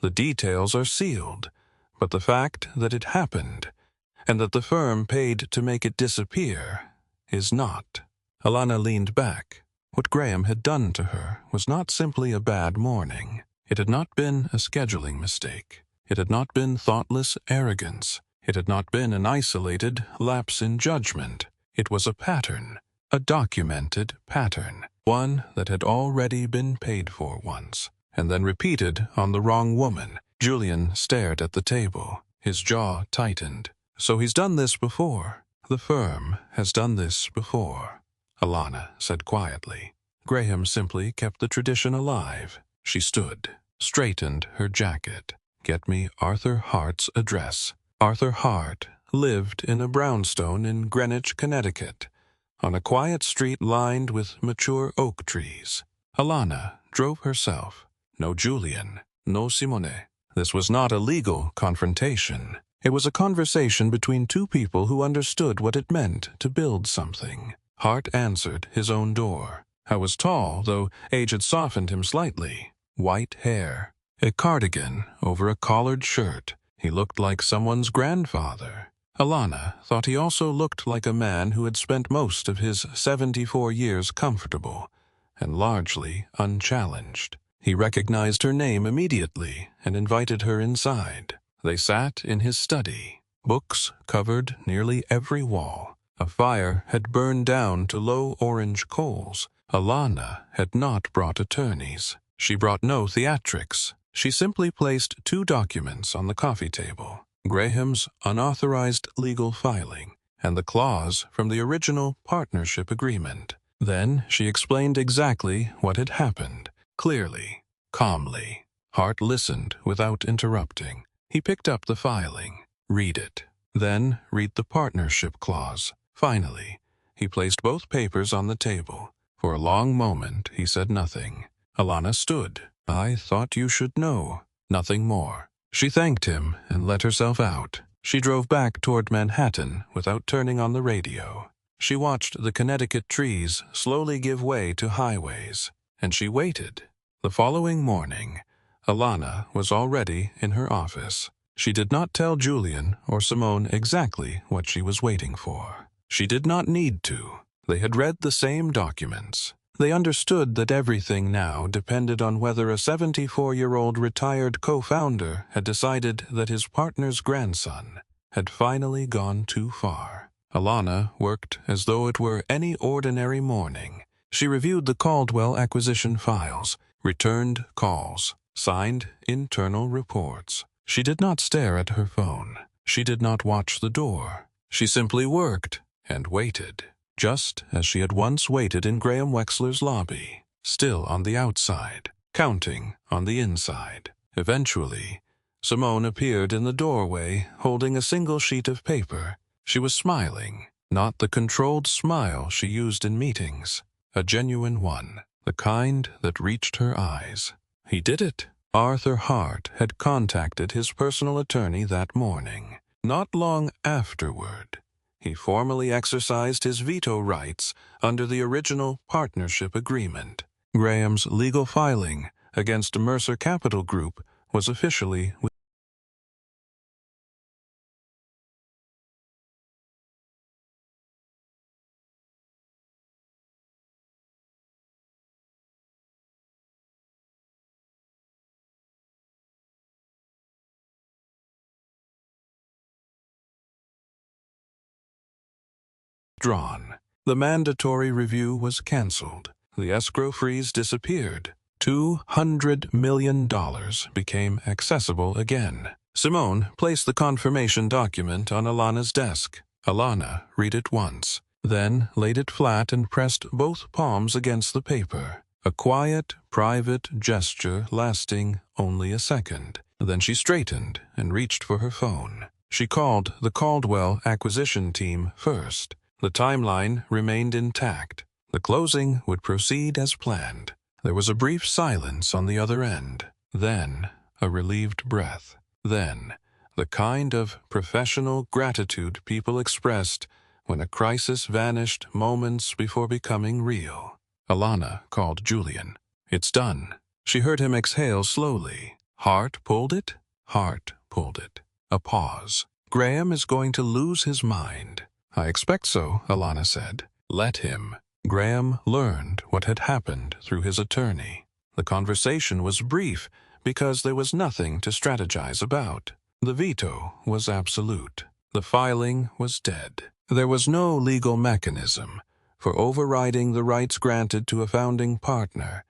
The details are sealed, but the fact that it happened, and that the firm paid to make it disappear, is not. Alana leaned back. What Graham had done to her was not simply a bad morning. It had not been a scheduling mistake. It had not been thoughtless arrogance. It had not been an isolated lapse in judgment. It was a pattern, a documented pattern, one that had already been paid for once, and then repeated on the wrong woman. Julian stared at the table. His jaw tightened. So he's done this before. The firm has done this before, Alana said quietly. Graham simply kept the tradition alive. She stood, straightened her jacket. Get me Arthur Hart's address. Arthur Hart lived in a brownstone in Greenwich, Connecticut, on a quiet street lined with mature oak trees. Alana drove herself. No Julian, no Simone. This was not a legal confrontation. It was a conversation between two people who understood what it meant to build something. Hart answered his own door. I was tall, though age had softened him slightly. White hair, a cardigan over a collared shirt. He looked like someone's grandfather. Alana thought he also looked like a man who had spent most of his 74 years comfortable and largely unchallenged. He recognized her name immediately and invited her inside. They sat in his study. Books covered nearly every wall. A fire had burned down to low orange coals. Alana had not brought attorneys. She brought no theatrics. She simply placed two documents on the coffee table, Graham's unauthorized legal filing and the clause from the original partnership agreement. Then she explained exactly what had happened, clearly, calmly. Hart listened without interrupting. He picked up the filing. Read it. Then read the partnership clause. Finally, he placed both papers on the table. For a long moment, he said nothing. Alana stood. I thought you should know. Nothing more. She thanked him and let herself out. She drove back toward Manhattan without turning on the radio. She watched the Connecticut trees slowly give way to highways, and she waited. The following morning, Alana was already in her office. She did not tell Julian or Simone exactly what she was waiting for. She did not need to. They had read the same documents. They understood that everything now depended on whether a 74-year-old retired co-founder had decided that his partner's grandson had finally gone too far. Alana worked as though it were any ordinary morning. She reviewed the Caldwell acquisition files, returned calls, signed internal reports. She did not stare at her phone. She did not watch the door. She simply worked and waited, just as she had once waited in Graham Wexler's lobby, still on the outside, counting on the inside. Eventually, Simone appeared in the doorway holding a single sheet of paper. She was smiling, not the controlled smile she used in meetings, a genuine one, the kind that reached her eyes. He did it. Arthur Hart had contacted his personal attorney that morning. Not long afterward, he formally exercised his veto rights under the original partnership agreement. Graham's legal filing against Mercer Capital Group was officially withdrawn. The mandatory review was canceled. The escrow freeze disappeared. $200 million became accessible again. Simone placed the confirmation document on Alana's desk. Alana read it once, then laid it flat and pressed both palms against the paper. A quiet, private gesture lasting only a second. Then she straightened and reached for her phone. She called the Caldwell acquisition team first. The timeline remained intact. The closing would proceed as planned. There was a brief silence on the other end. Then, a relieved breath. Then, the kind of professional gratitude people expressed when a crisis vanished moments before becoming real. Alana called Julian. "It's done." She heard him exhale slowly. Heart pulled it. Heart pulled it. A pause. "Graham is going to lose his mind." "I expect so," Alana said. "Let him." Graham learned what had happened through his attorney. The conversation was brief because there was nothing to strategize about. The veto was absolute. The filing was dead. There was no legal mechanism for overriding the rights granted to a founding partner.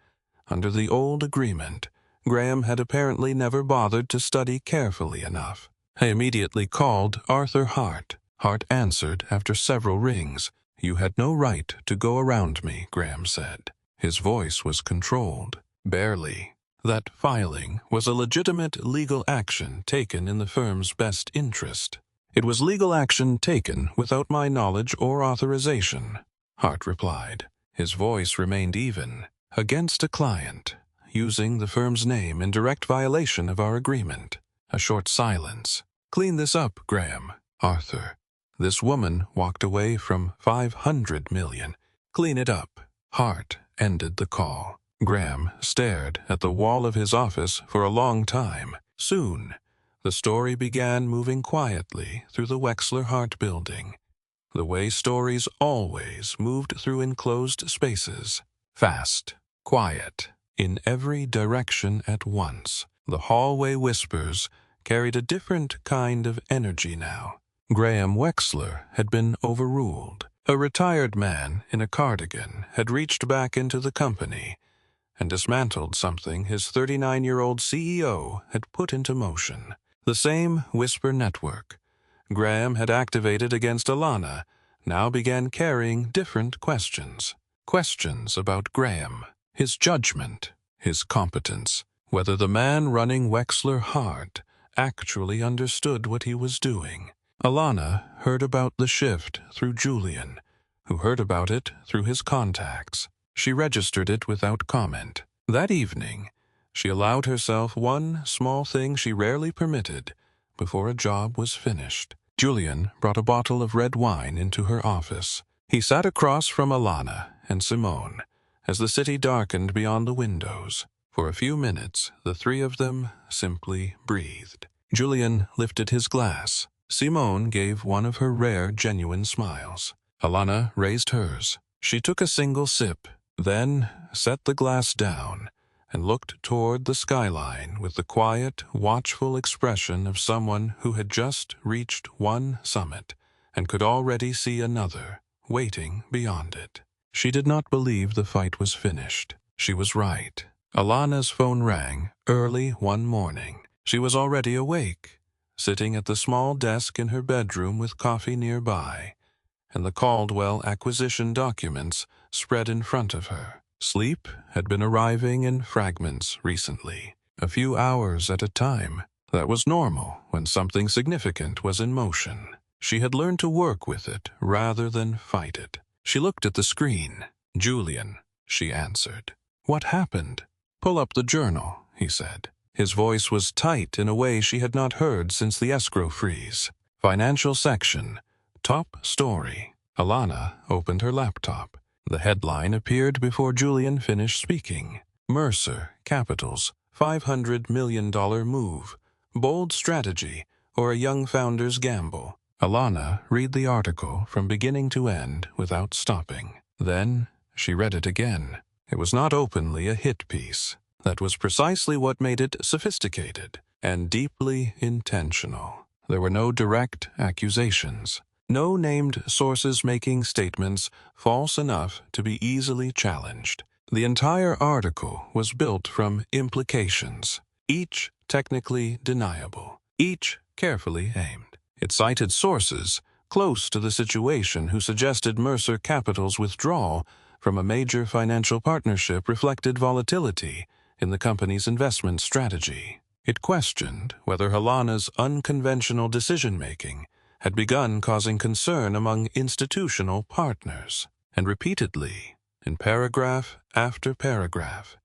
Under the old agreement, Graham had apparently never bothered to study carefully enough. I immediately called Arthur Hart. Hart answered after several rings. "You had no right to go around me," Graham said. His voice was controlled. "Barely. That filing was a legitimate legal action taken in the firm's best interest. It was legal action taken without my knowledge or authorization," Hart replied. His voice remained even. "Against a client, using the firm's name in direct violation of our agreement." A short silence. "Clean this up, Graham." "Arthur, this woman walked away from $500 million. Clean it up." Hart ended the call. Graham stared at the wall of his office for a long time. Soon, the story began moving quietly through the Wexler-Hart building, the way stories always moved through enclosed spaces. Fast, quiet, in every direction at once. The hallway whispers carried a different kind of energy now. Graham Wexler had been overruled. A retired man in a cardigan had reached back into the company and dismantled something his 39-year-old CEO had put into motion. The same whisper network Graham had activated against Alana now began carrying different questions. Questions about Graham, his judgment, his competence, whether the man running Wexler-Hart actually understood what he was doing. Alana heard about the shift through Julian, who heard about it through his contacts. She registered it without comment. That evening, she allowed herself one small thing she rarely permitted before a job was finished. Julian brought a bottle of red wine into her office. He sat across from Alana and Simone as the city darkened beyond the windows. For a few minutes, the three of them simply breathed. Julian lifted his glass. Simone gave one of her rare, genuine smiles. Alana raised hers. She took a single sip, then set the glass down and looked toward the skyline with the quiet, watchful expression of someone who had just reached one summit and could already see another, waiting beyond it. She did not believe the fight was finished. She was right. Alana's phone rang early one morning. She was already awake, sitting at the small desk in her bedroom with coffee nearby, and the Caldwell acquisition documents spread in front of her. Sleep had been arriving in fragments recently, a few hours at a time. That was normal when something significant was in motion. She had learned to work with it rather than fight it. She looked at the screen. "Julian," she answered. "What happened?" "Pull up the journal," he said. His voice was tight in a way she had not heard since the escrow freeze. Financial section. Top story. Alana opened her laptop. The headline appeared before Julian finished speaking. Mercer Capital's $500 million move. Bold strategy or a young founder's gamble. Alana read the article from beginning to end without stopping. Then she read it again. It was not openly a hit piece. That was precisely what made it sophisticated and deeply intentional. There were no direct accusations. No named sources making statements false enough to be easily challenged. The entire article was built from implications, each technically deniable, each carefully aimed. It cited sources close to the situation who suggested Mercer Capital's withdrawal from a major financial partnership reflected volatility in the company's investment strategy. It questioned whether Alana's unconventional decision-making had begun causing concern among institutional partners, and repeatedly, in paragraph after paragraph,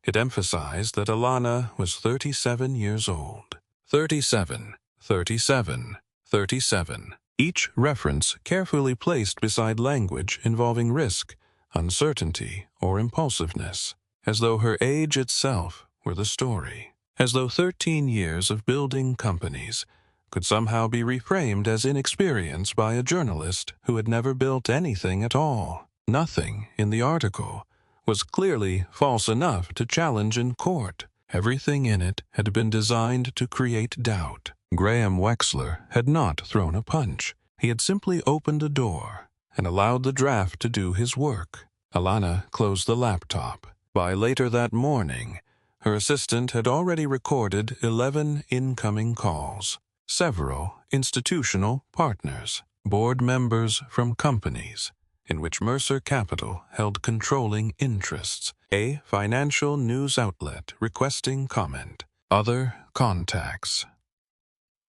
it emphasized that Alana was 37 years old. 37, 37, 37. Each reference carefully placed beside language involving risk, uncertainty, or impulsiveness, as though her age itself were the story, as though 13 years of building companies could somehow be reframed as inexperience by a journalist who had never built anything at all. Nothing in the article was clearly false enough to challenge in court. Everything in it had been designed to create doubt. Graham Wexler had not thrown a punch. He had simply opened a door and allowed the draft to do his work. Alana closed the laptop. By later that morning, her assistant had already recorded 11 incoming calls. Several institutional partners, board members from companies in which Mercer Capital held controlling interests, a financial news outlet requesting comment, other contacts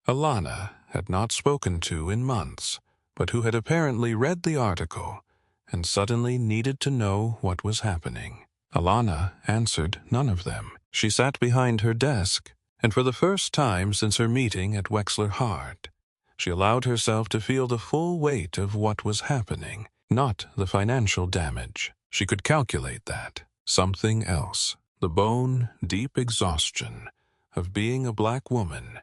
Alana had not spoken to in months, but who had apparently read the article and suddenly needed to know what was happening. Alana answered none of them. She sat behind her desk, and for the first time since her meeting at Wexler Hart, she allowed herself to feel the full weight of what was happening, not the financial damage. She could calculate that. Something else. The bone-deep exhaustion of being a black woman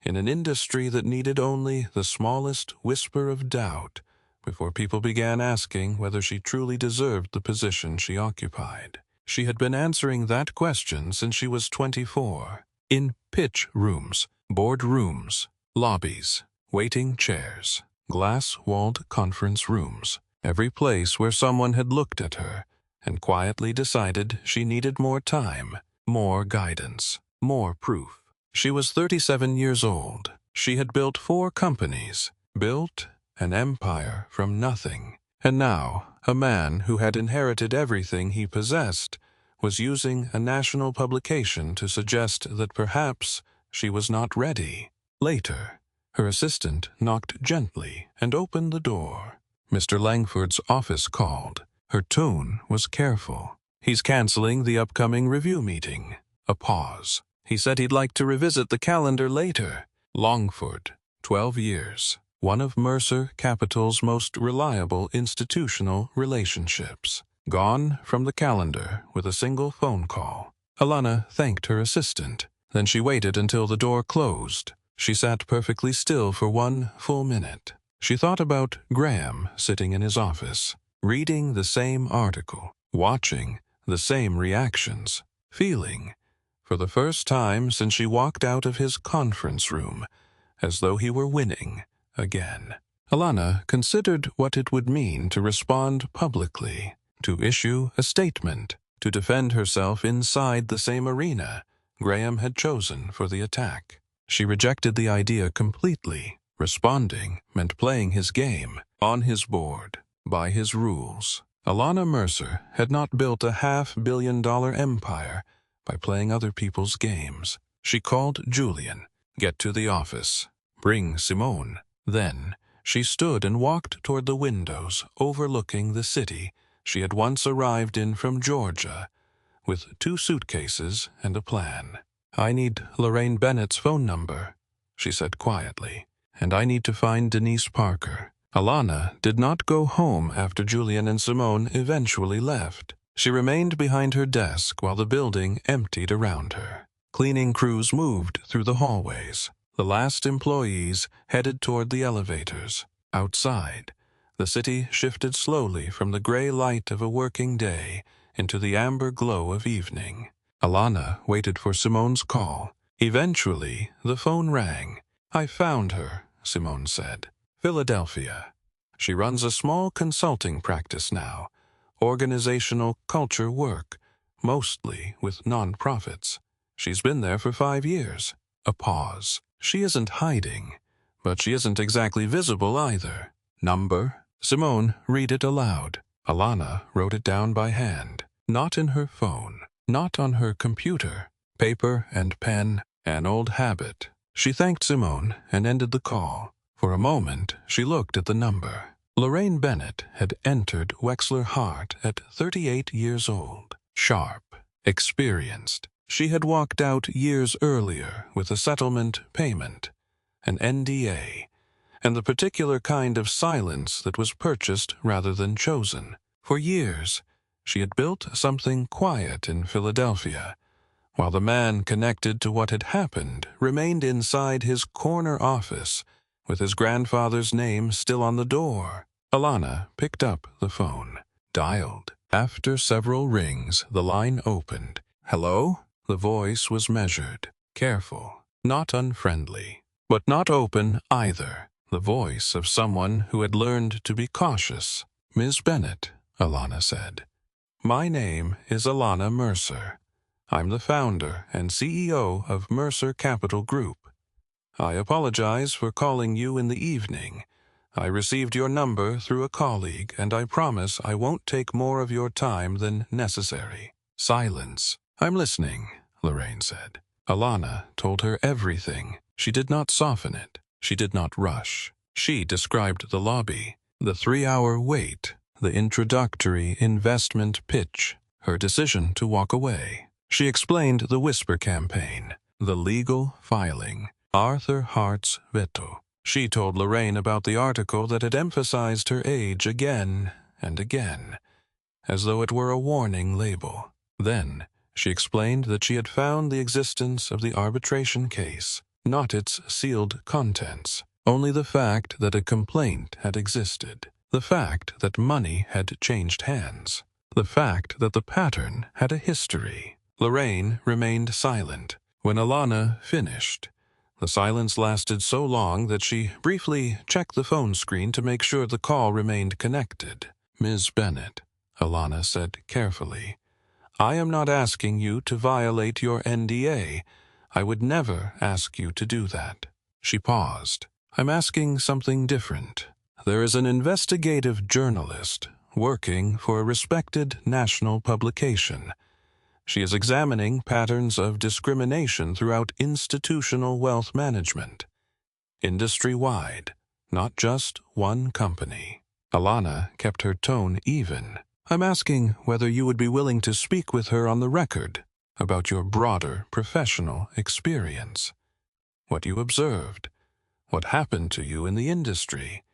in an industry that needed only the smallest whisper of doubt before people began asking whether she truly deserved the position she occupied. She had been answering that question since she was 24. In pitch rooms, board rooms, lobbies, waiting chairs, glass-walled conference rooms, every place where someone had looked at her and quietly decided she needed more time, more guidance, more proof. She was 37 years old. She had built 4 companies, built an empire from nothing. And now, a man who had inherited everything he possessed was using a national publication to suggest that perhaps she was not ready. Later, her assistant knocked gently and opened the door. Mr. Langford's office called. Her tone was careful. He's canceling the upcoming review meeting. A pause. He said he'd like to revisit the calendar later. Longford, 12 years. One of Mercer Capital's most reliable institutional relationships. Gone from the calendar with a single phone call. Alana thanked her assistant. Then she waited until the door closed. She sat perfectly still for 1 full minute. She thought about Graham sitting in his office, reading the same article, watching the same reactions, feeling, for the first time since she walked out of his conference room, as though he were winning again. Alana considered what it would mean to respond publicly, to issue a statement, to defend herself inside the same arena Graham had chosen for the attack. She rejected the idea completely. Responding meant playing his game, on his board, by his rules. Alana Mercer had not built a $500 million empire by playing other people's games. She called Julian. Get to the office. Bring Simone. Then she stood and walked toward the windows overlooking the city she had once arrived in from Georgia, with 2 suitcases and a plan. I need Lorraine Bennett's phone number, she said quietly, and I need to find Denise Parker. Alana did not go home after Julian and Simone eventually left. She remained behind her desk while the building emptied around her. Cleaning crews moved through the hallways. The last employees headed toward the elevators. Outside, the city shifted slowly from the gray light of a working day into the amber glow of evening. Alana waited for Simone's call. Eventually, the phone rang. I found her, Simone said. Philadelphia. She runs a small consulting practice now. Organizational culture work, mostly with nonprofits. She's been there for 5 years. A pause. She isn't hiding, but she isn't exactly visible either. Number? Simone, read it aloud. Alana wrote it down by hand. Not in her phone, not on her computer. Paper and pen, an old habit. She thanked Simone and ended the call. For a moment, she looked at the number. Lorraine Bennett had entered Wexler Hart at 38 years old. Sharp, experienced. She had walked out years earlier with a settlement payment, an NDA, and the particular kind of silence that was purchased rather than chosen. For years, she had built something quiet in Philadelphia, while the man connected to what had happened remained inside his corner office with his grandfather's name still on the door. Alana picked up the phone, dialed. After several rings, the line opened. "Hello?" The voice was measured, careful, not unfriendly, but not open either. The voice of someone who had learned to be cautious. "Ms. Bennett," Alana said. "My name is Alana Mercer. I'm the founder and CEO of Mercer Capital Group. I apologize for calling you in the evening. I received your number through a colleague, and I promise I won't take more of your time than necessary." Silence. "I'm listening," Lorraine said. Alana told her everything. She did not soften it. She did not rush. She described the lobby, the 3-hour wait, the introductory investment pitch, her decision to walk away. She explained the whisper campaign, the legal filing, Arthur Hart's veto. She told Lorraine about the article that had emphasized her age again and again, as though it were a warning label. Then she explained that she had found the existence of the arbitration case, not its sealed contents, only the fact that a complaint had existed, the fact that money had changed hands, the fact that the pattern had a history. Lorraine remained silent. When Alana finished, the silence lasted so long that she briefly checked the phone screen to make sure the call remained connected. "Ms. Bennett," Alana said carefully, "I am not asking you to violate your NDA. I would never ask you to do that." She paused. "I'm asking something different. There is an investigative journalist working for a respected national publication. She is examining patterns of discrimination throughout institutional wealth management, industry-wide, not just one company." Alana kept her tone even. "I'm asking whether you would be willing to speak with her on the record about your broader professional experience, what you observed, what happened to you in the industry.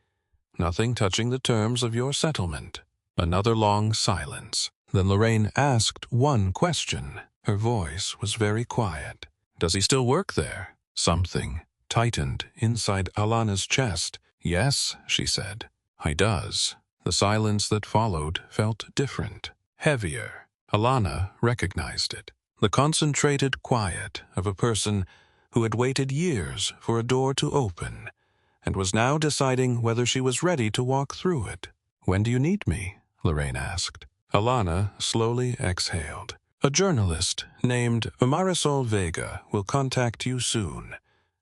Nothing touching the terms of your settlement." Another long silence. Then Lorraine asked one question. Her voice was very quiet. "Does he still work there?" Something tightened inside Alana's chest. "Yes," she said, "he does." The silence that followed felt different, heavier. Alana recognized it. The concentrated quiet of a person who had waited years for a door to open and was now deciding whether she was ready to walk through it. "When do you need me?" Lorraine asked. Alana slowly exhaled. "A journalist named Marisol Vega will contact you soon.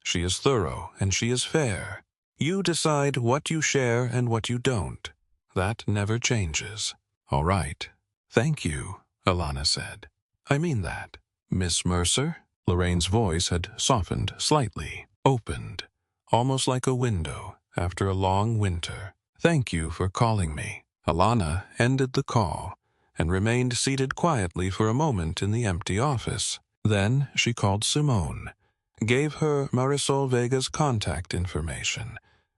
She is thorough and she is fair. You decide what you share and what you don't. That never changes." "All right. Thank you," Alana said. "I mean that." "Miss Mercer?" Lorraine's voice had softened slightly, opened, almost like a window after a long winter. "Thank you for calling me." Alana ended the call and remained seated quietly for a moment in the empty office. Then she called Simone, gave her Marisol Vega's contact information,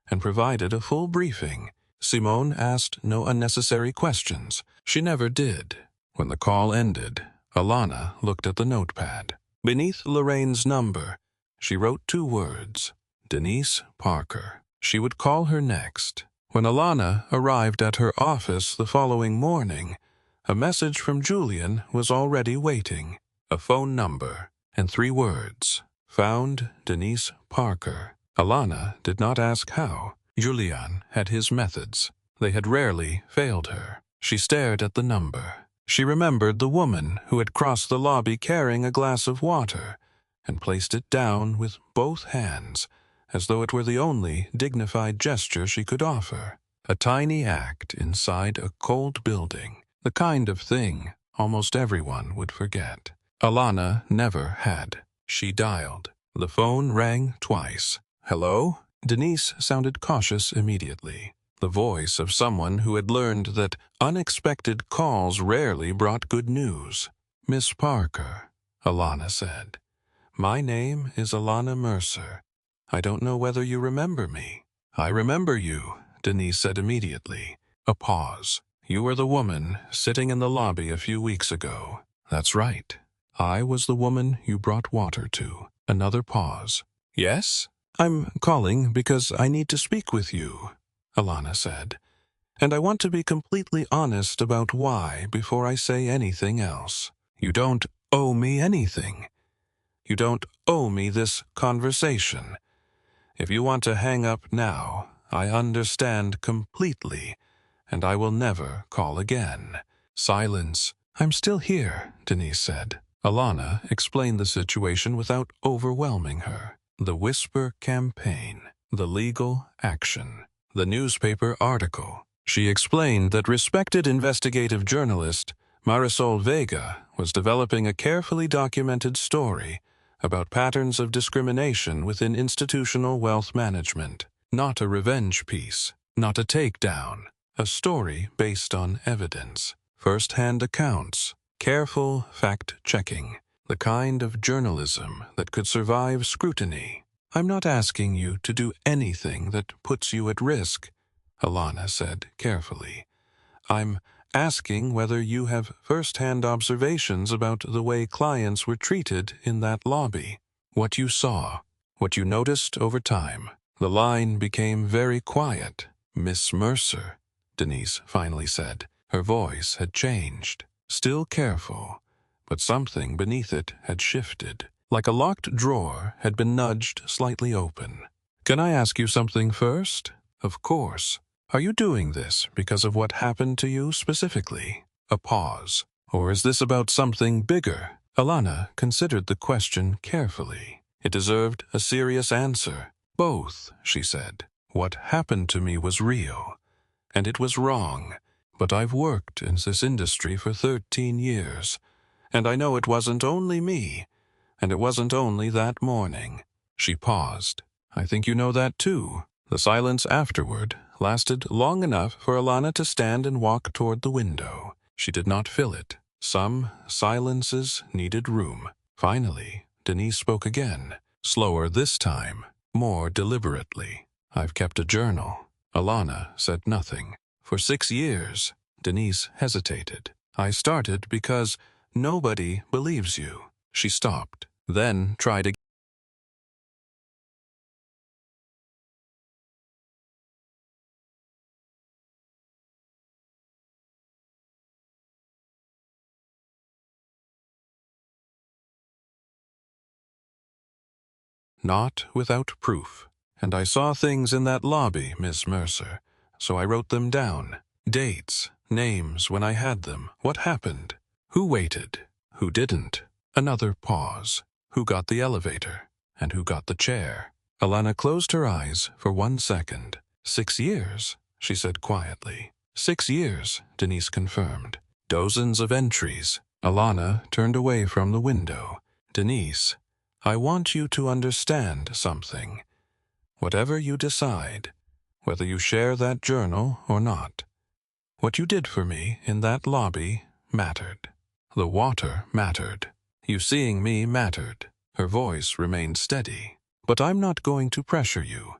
and provided a full briefing. Simone asked no unnecessary questions. She never did. When the call ended, Alana looked at the notepad. Beneath Lorraine's number, she wrote 2 words, Denise Parker. She would call her next. When Alana arrived at her office the following morning, a message from Julian was already waiting. A phone number and 3 words, found Denise Parker. Alana did not ask how. Julian had his methods. They had rarely failed her. She stared at the number. She remembered the woman who had crossed the lobby carrying a glass of water and placed it down with both hands, as though it were the only dignified gesture she could offer. A tiny act inside a cold building, the kind of thing almost everyone would forget. Alana never had. She dialed. The phone rang twice. "Hello?" Denise sounded cautious immediately, the voice of someone who had learned that unexpected calls rarely brought good news. "Miss Parker," Alana said. "My name is Alana Mercer. I don't know whether you remember me." "I remember you," Denise said immediately. A pause. "You were the woman sitting in the lobby a few weeks ago." "That's right. I was the woman you brought water to." Another pause. "Yes? I'm calling because I need to speak with you," Alana said. "And I want to be completely honest about why before I say anything else." "You don't owe me anything. You don't owe me this conversation. If you want to hang up now, I understand completely, and I will never call again." Silence. "I'm still here," Denise said. Alana explained the situation without overwhelming her. The whisper campaign, the legal action, the newspaper article. She explained that respected investigative journalist Marisol Vega was developing a carefully documented story about patterns of discrimination within institutional wealth management. Not a revenge piece, not a takedown, a story based on evidence, first-hand accounts, careful fact-checking, the kind of journalism that could survive scrutiny. "I'm not asking you to do anything that puts you at risk," Alana said carefully. "I'm asking whether you have first-hand observations about the way clients were treated in that lobby. What you saw, what you noticed over time." The line became very quiet. "Miss Mercer," Denise finally said. Her voice had changed, still careful, but something beneath it had shifted, like a locked drawer had been nudged slightly open. "Can I ask you something first?" "Of course. Are you doing this because of what happened to you specifically?" A pause. "Or is this about something bigger?" Alana considered the question carefully. It deserved a serious answer. "Both," she said. "What happened to me was real, and it was wrong. But I've worked in this industry for 13 years, and I know it wasn't only me, and it wasn't only that morning." She paused. "I think you know that too." The silence afterward lasted long enough for Alana to stand and walk toward the window. She did not fill it. Some silences needed room. Finally, Denise spoke again, slower this time, more deliberately. "I've kept a journal." Alana said nothing. "For 6 years." Denise hesitated. "I started because nobody believes you." She stopped, then tried again. "Not without proof. And I saw things in that lobby, Miss Mercer, so I wrote them down. Dates, names when I had them, what happened, who waited, who didn't." Another pause. "Who got the elevator, and who got the chair?" Alana closed her eyes for 1 second. 6 years, she said quietly. 6 years, Denise confirmed. Dozens of entries. Alana turned away from the window. "Denise, I want you to understand something. Whatever you decide, whether you share that journal or not, what you did for me in that lobby mattered. The water mattered. You seeing me mattered." Her voice remained steady. "But I'm not going to pressure you.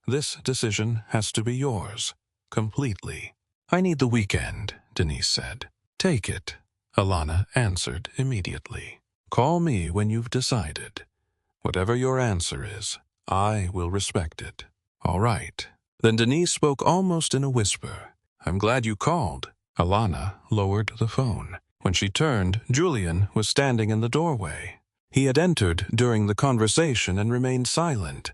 This decision has to be yours, completely." "I need the weekend," Denise said. "Take it," Alana answered immediately. "Call me when you've decided. Whatever your answer is, I will respect it." "All right." Then Denise spoke almost in a whisper. "I'm glad you called." Alana lowered the phone. When she turned, Julian was standing in the doorway. He had entered during the conversation and remained silent,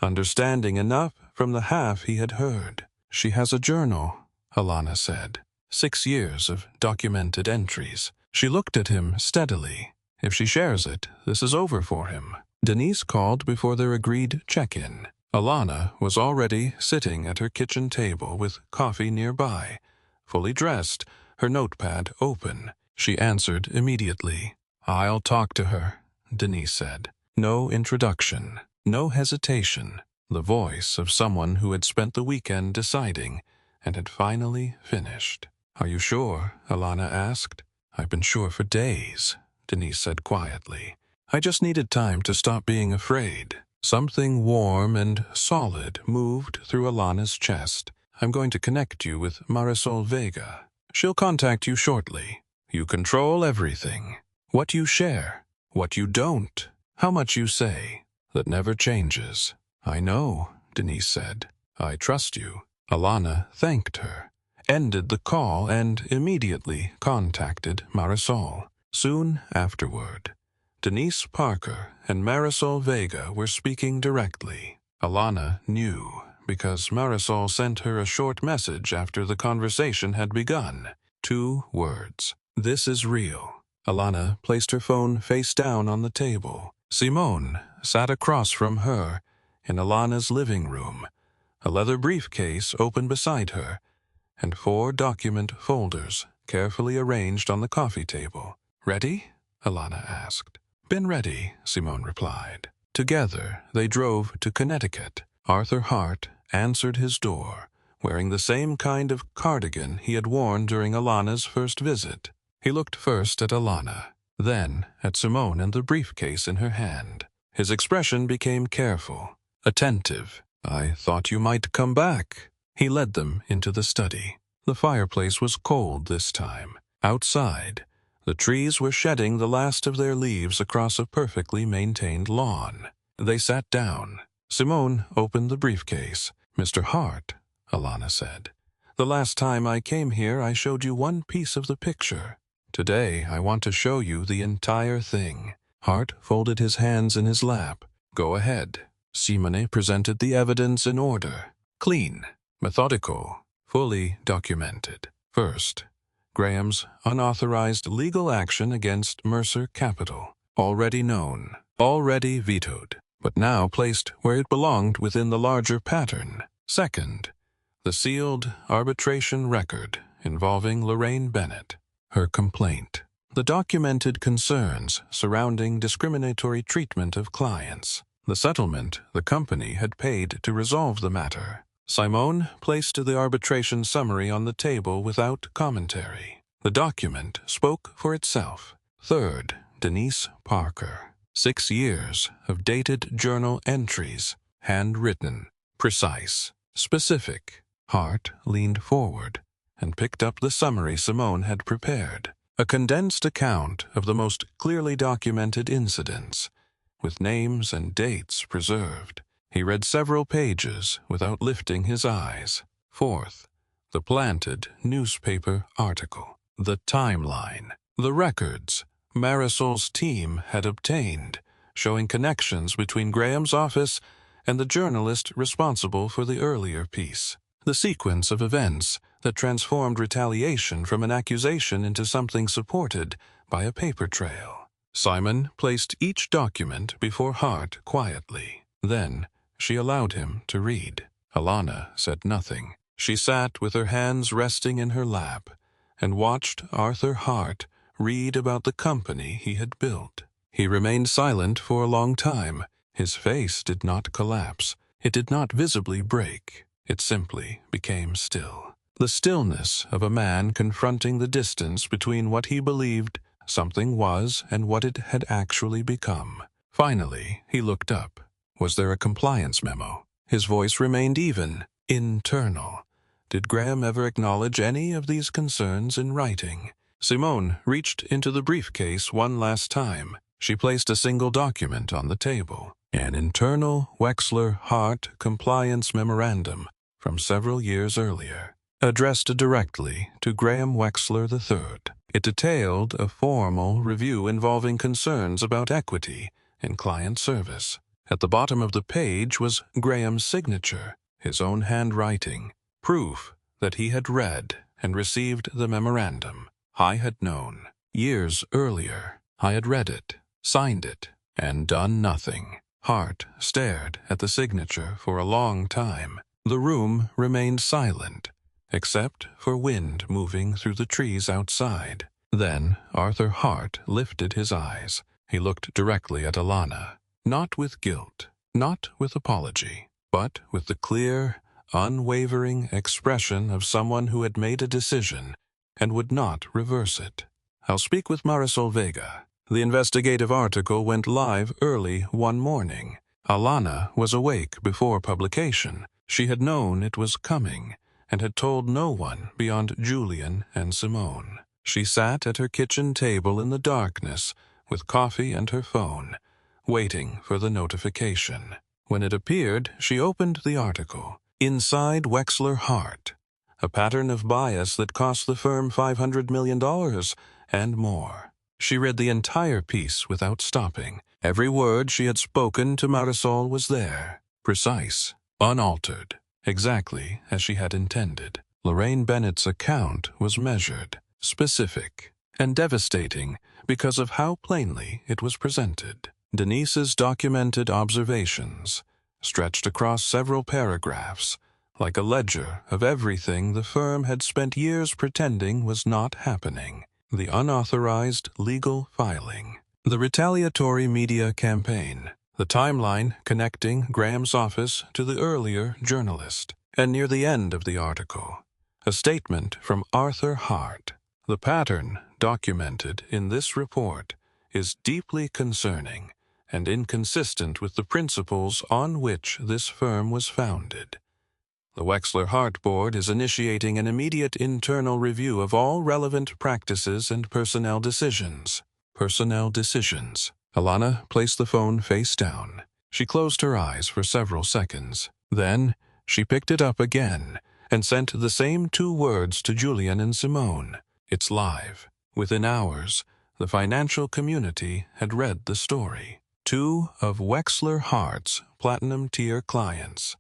understanding enough from the half he had heard. "She has a journal," Alana said. 6 years of documented entries. She looked at him steadily. If she shares it, this is over for him. Denise called before their agreed check-in. Alana was already sitting at her kitchen table with coffee nearby, fully dressed, her notepad open. She answered immediately. "I'll talk to her," Denise said. No introduction, no hesitation, the voice of someone who had spent the weekend deciding and had finally finished. "Are you sure?" Alana asked. "I've been sure for days," Denise said quietly. "I just needed time to stop being afraid." Something warm and solid moved through Alana's chest. "I'm going to connect you with Marisol Vega. She'll contact you shortly. You control everything. What you share, what you don't, how much you say. That never changes." "I know," Denise said. "I trust you." Alana thanked her, ended the call, and immediately contacted Marisol. Soon afterward, Denise Parker and Marisol Vega were speaking directly. Alana knew because Marisol sent her a short message after the conversation had begun. 2 words. "This is real." Alana placed her phone face down on the table. Simone sat across from her in Alana's living room, a leather briefcase open beside her, and 4 document folders carefully arranged on the coffee table. "Ready?" Alana asked. "Been ready," Simone replied. Together, they drove to Connecticut. Arthur Hart answered his door, wearing the same kind of cardigan he had worn during Alana's first visit. He looked first at Alana, then at Simone and the briefcase in her hand. His expression became careful, attentive. "I thought you might come back." He led them into the study. The fireplace was cold this time. Outside, the trees were shedding the last of their leaves across a perfectly maintained lawn. They sat down. Simone opened the briefcase. "Mr. Hart," Alana said, "the last time I came here I showed you one piece of the picture. Today I want to show you the entire thing." Hart folded his hands in his lap. "Go ahead." Simone presented the evidence in order. Clean, methodical, fully documented. First, Graham's unauthorized legal action against Mercer Capital. Already known, already vetoed, but now placed where it belonged within the larger pattern. Second, the sealed arbitration record involving Lorraine Bennett. Her complaint. The documented concerns surrounding discriminatory treatment of clients. The settlement the company had paid to resolve the matter. Simone placed the arbitration summary on the table without commentary. The document spoke for itself. Third, Denise Parker. 6 years of dated journal entries, handwritten, precise, specific. Hart leaned forward and picked up the summary Simone had prepared. A condensed account of the most clearly documented incidents, with names and dates preserved. He read several pages without lifting his eyes. Fourth, the planted newspaper article. The timeline. The records Marisol's team had obtained, showing connections between Graham's office and the journalist responsible for the earlier piece. The sequence of events that transformed retaliation from an accusation into something supported by a paper trail. Simon placed each document before Hart quietly. Then she allowed him to read. Alana said nothing. She sat with her hands resting in her lap and watched Arthur Hart read about the company he had built. He remained silent for a long time. His face did not collapse. It did not visibly break. It simply became still. The stillness of a man confronting the distance between what he believed something was and what it had actually become. Finally, he looked up. Was there a compliance memo? His voice remained even, internal. Did Graham ever acknowledge any of these concerns in writing? Simone reached into the briefcase one last time. She placed a single document on the table. An internal Wexler-Hart compliance memorandum from several years earlier, addressed directly to Graham Wexler III. It detailed a formal review involving concerns about equity in client service. At the bottom of the page was Graham's signature, his own handwriting, proof that he had read and received the memorandum. I had known. Years earlier, I had read it, signed it, and done nothing. Hart stared at the signature for a long time. The room remained silent, except for wind moving through the trees outside. Then Arthur Hart lifted his eyes. He looked directly at Alana, not with guilt, not with apology, but with the clear, unwavering expression of someone who had made a decision and would not reverse it. "I'll speak with Marisol Vega." The investigative article went live early one morning. Alana was awake before publication. She had known it was coming and had told no one beyond Julian and Simone. She sat at her kitchen table in the darkness with coffee and her phone, waiting for the notification. When it appeared, she opened the article. Inside Wexler Hart, a pattern of bias that cost the firm $500 million and more. She read the entire piece without stopping. Every word she had spoken to Marisol was there, precise, unaltered, exactly as she had intended. Lorraine Bennett's account was measured, specific, and devastating because of how plainly it was presented. Denise's documented observations stretched across several paragraphs, like a ledger of everything the firm had spent years pretending was not happening. The unauthorized legal filing, the retaliatory media campaign, the timeline connecting Graham's office to the earlier journalist, and near the end of the article, a statement from Arthur Hart. The pattern documented in this report is deeply concerning and inconsistent with the principles on which this firm was founded. The Wexler Hart Board is initiating an immediate internal review of all relevant practices and personnel decisions. Alana placed the phone face down. She closed her eyes for several seconds. Then she picked it up again and sent the same 2 words to Julian and Simone. "It's live." Within hours, the financial community had read the story. 2 of Wexler Hart's platinum-tier clients,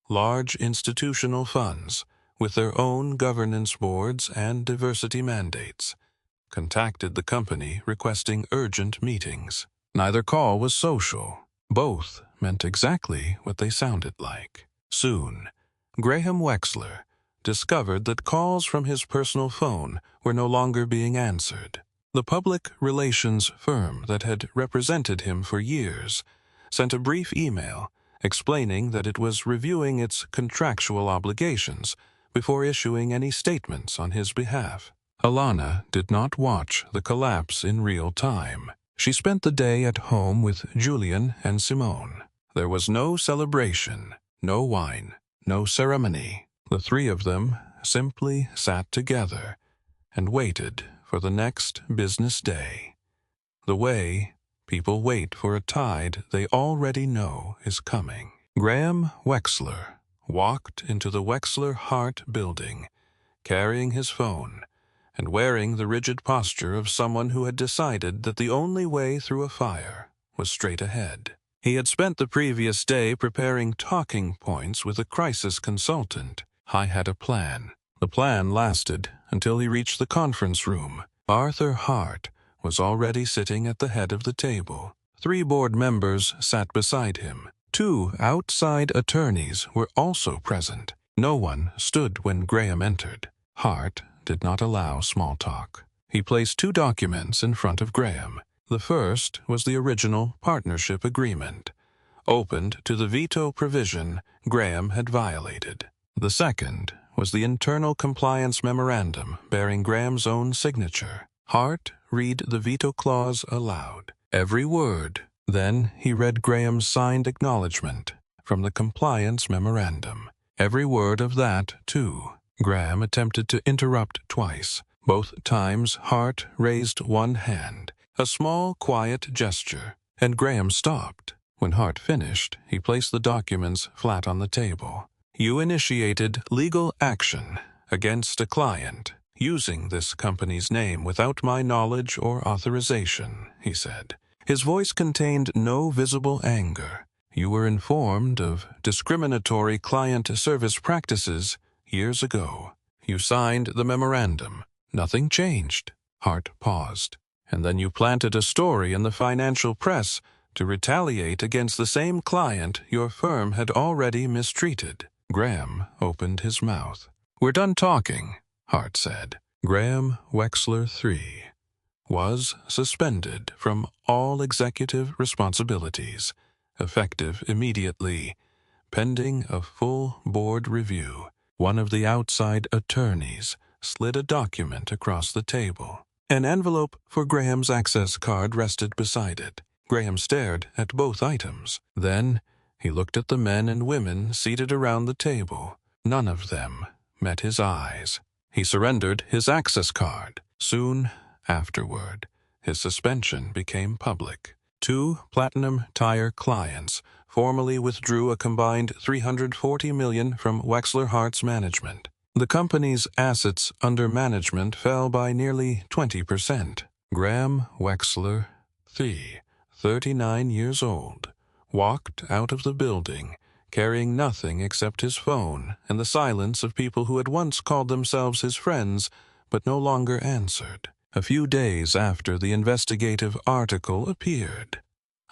large institutional funds with their own governance boards and diversity mandates, contacted the company requesting urgent meetings. Neither call was social. Both meant exactly what they sounded like. Soon, Graham Wexler discovered that calls from his personal phone were no longer being answered. The public relations firm that had represented him for years sent a brief email explaining that it was reviewing its contractual obligations before issuing any statements on his behalf. Alana did not watch the collapse in real time. She spent the day at home with Julian and Simone. There was no celebration, no wine, no ceremony. The 3 of them simply sat together and waited for the next business day. The way people wait for a tide they already know is coming. Graham Wexler walked into the Wexler Hart building, carrying his phone and wearing the rigid posture of someone who had decided that the only way through a fire was straight ahead. He had spent the previous day preparing talking points with a crisis consultant. "I had a plan." The plan lasted until he reached the conference room. Arthur Hart was already sitting at the head of the table. 3 board members sat beside him. 2 outside attorneys were also present. No one stood when Graham entered. Hart did not allow small talk. He placed 2 documents in front of Graham. The first was the original partnership agreement, opened to the veto provision Graham had violated. The second was the internal compliance memorandum bearing Graham's own signature. Hart read the veto clause aloud, every word. Then he read Graham's signed acknowledgement from the compliance memorandum. Every word of that, too. Graham attempted to interrupt twice. Both times Hart raised one hand, a small, quiet gesture, and Graham stopped. When Hart finished, he placed the documents flat on the table. "You initiated legal action against a client using this company's name without my knowledge or authorization," he said. His voice contained no visible anger. "You were informed of discriminatory client service practices years ago. You signed the memorandum. Nothing changed." Hart paused. "And then you planted a story in the financial press to retaliate against the same client your firm had already mistreated." Graham opened his mouth. "We're done talking," Hart said. Graham Wexler III was suspended from all executive responsibilities, effective immediately, pending a full board review. One of the outside attorneys slid a document across the table. An envelope for Graham's access card rested beside it. Graham stared at both items. Then he looked at the men and women seated around the table. None of them met his eyes. He surrendered his access card. Soon afterward, his suspension became public. 2 Platinum Tire clients formally withdrew a combined $340 million from Wexler Hart's management. The company's assets under management fell by nearly 20%. Graham Wexler, 39 years old, walked out of the building, carrying nothing except his phone and the silence of people who had once called themselves his friends but no longer answered. A few days after the investigative article appeared,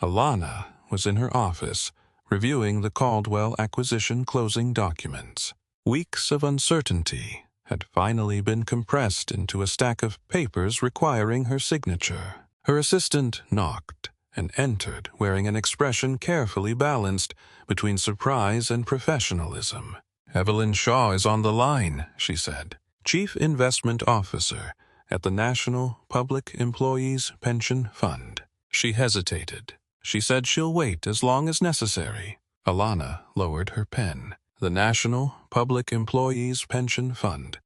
Alana was in her office, reviewing the Caldwell acquisition closing documents. Weeks of uncertainty had finally been compressed into a stack of papers requiring her signature. Her assistant knocked and entered wearing an expression carefully balanced between surprise and professionalism. "Evelyn Shaw is on the line," she said. "Chief Investment Officer at the National Public Employees Pension Fund." She hesitated. She said she'll wait as long as necessary. Alana lowered her pen. The National Public Employees Pension Fund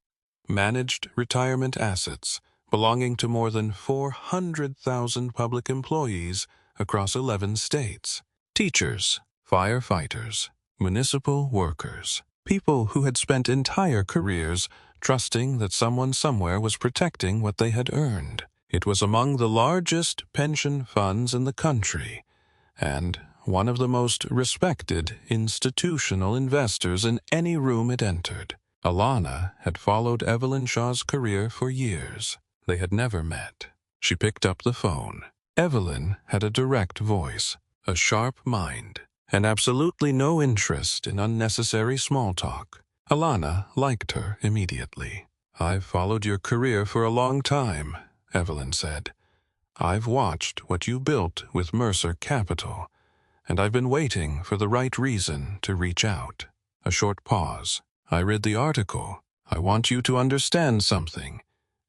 managed retirement assets belonging to more than 400,000 public employees across 11 states. Teachers, firefighters, municipal workers, people who had spent entire careers trusting that someone somewhere was protecting what they had earned. It was among the largest pension funds in the country, and one of the most respected institutional investors in any room it entered. Alana had followed Evelyn Shaw's career for years. They had never met. She picked up the phone. Evelyn had a direct voice, a sharp mind, and absolutely no interest in unnecessary small talk. Alana liked her immediately. "I've followed your career for a long time," Evelyn said. "I've watched what you built with Mercer Capital, and I've been waiting for the right reason to reach out." A short pause. "I read the article. I want you to understand something.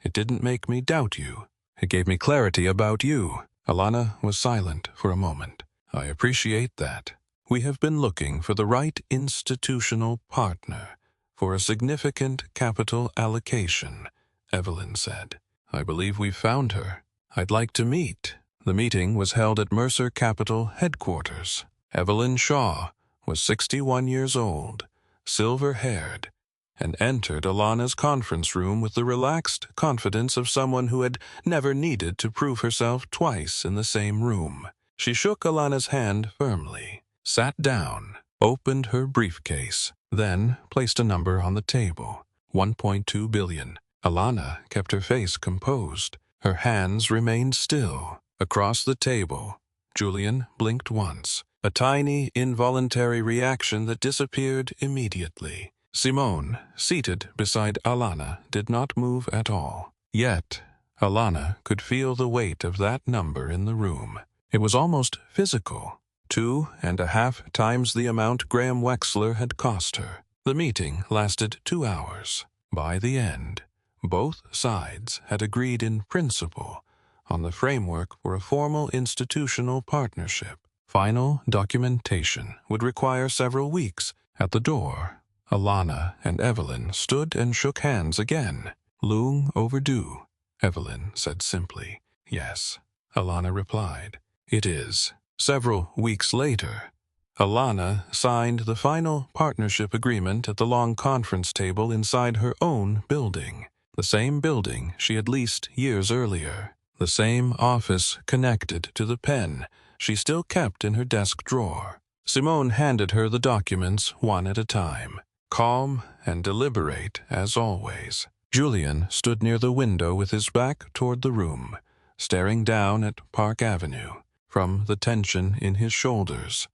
It didn't make me doubt you. It gave me clarity about you." Alana was silent for a moment. "I appreciate that. We have been looking for the right institutional partner for a significant capital allocation," Evelyn said. "I believe we've found her. I'd like to meet." The meeting was held at Mercer Capital headquarters. Evelyn Shaw was 61 years old, silver-haired, and entered Alana's conference room with the relaxed confidence of someone who had never needed to prove herself twice in the same room. She shook Alana's hand firmly, sat down, opened her briefcase, then placed a number on the table. $1.2 billion. Alana kept her face composed. Her hands remained still. Across the table, Julian blinked once, a tiny, involuntary reaction that disappeared immediately. Simone, seated beside Alana, did not move at all. Yet, Alana could feel the weight of that number in the room. It was almost physical. 2.5 times the amount Graham Wexler had cost her. The meeting lasted 2 hours. By the end, both sides had agreed in principle on the framework for a formal institutional partnership. Final documentation would require several weeks. At the door, Alana and Evelyn stood and shook hands again. "Long overdue," Evelyn said simply. "Yes," Alana replied. "It is." Several weeks later, Alana signed the final partnership agreement at the long conference table inside her own building. The same building she had leased years earlier. The same office connected to the pen she still kept in her desk drawer. Simone handed her the documents one at a time, calm and deliberate as always. Julian stood near the window with his back toward the room, staring down at Park Avenue. From the tension in his shoulders,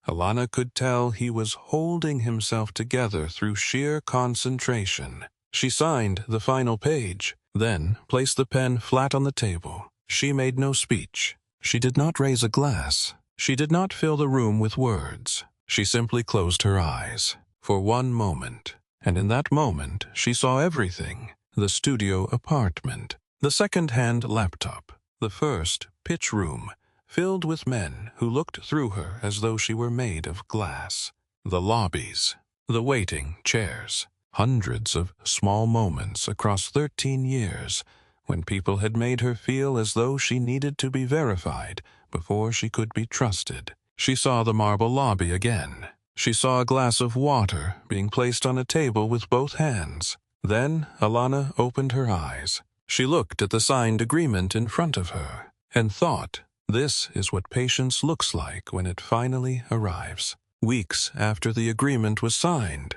Alana could tell he was holding himself together through sheer concentration. She signed the final page, then placed the pen flat on the table. She made no speech. She did not raise a glass. She did not fill the room with words. She simply closed her eyes for one moment, and in that moment she saw everything: the studio apartment, the second-hand laptop, the first pitch room filled with men who looked through her as though she were made of glass, the lobbies, the waiting chairs, hundreds of small moments across 13 years when people had made her feel as though she needed to be verified before she could be trusted. She saw the marble lobby again. She saw a glass of water being placed on a table with both hands. Then Alana opened her eyes. She looked at the signed agreement in front of her and thought, this is what patience looks like when it finally arrives. Weeks after the agreement was signed,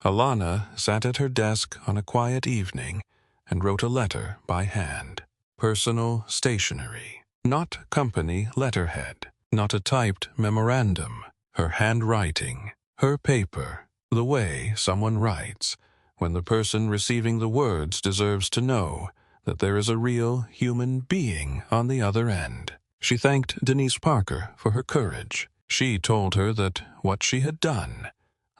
Alana sat at her desk on a quiet evening and wrote a letter by hand. Personal stationery, not company letterhead, not a typed memorandum. Her handwriting, her paper, the way someone writes, when the person receiving the words deserves to know that there is a real human being on the other end. She thanked Denise Parker for her courage. She told her that what she had done,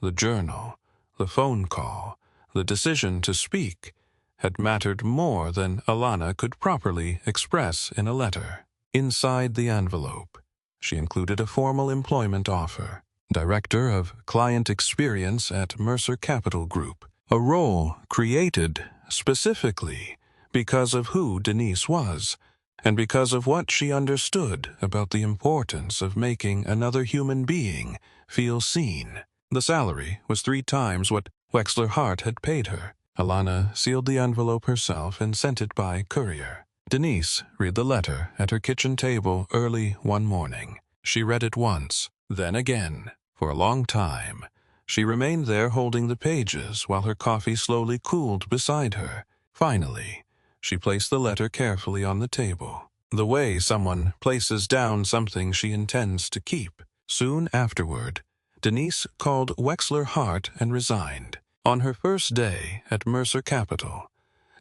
the journal, the phone call, the decision to speak, had mattered more than Alana could properly express in a letter. Inside the envelope, she included a formal employment offer, Director of Client Experience at Mercer Capital Group, a role created specifically because of who Denise was and because of what she understood about the importance of making another human being feel seen. The salary was 3 times what Wexler Hart had paid her. Alana sealed the envelope herself and sent it by courier. Denise read the letter at her kitchen table early one morning. She read it once, then again. For a long time, she remained there holding the pages while her coffee slowly cooled beside her. Finally, she placed the letter carefully on the table, the way someone places down something she intends to keep. Soon afterward, Denise called Wexler Hart and resigned. On her first day at Mercer Capital,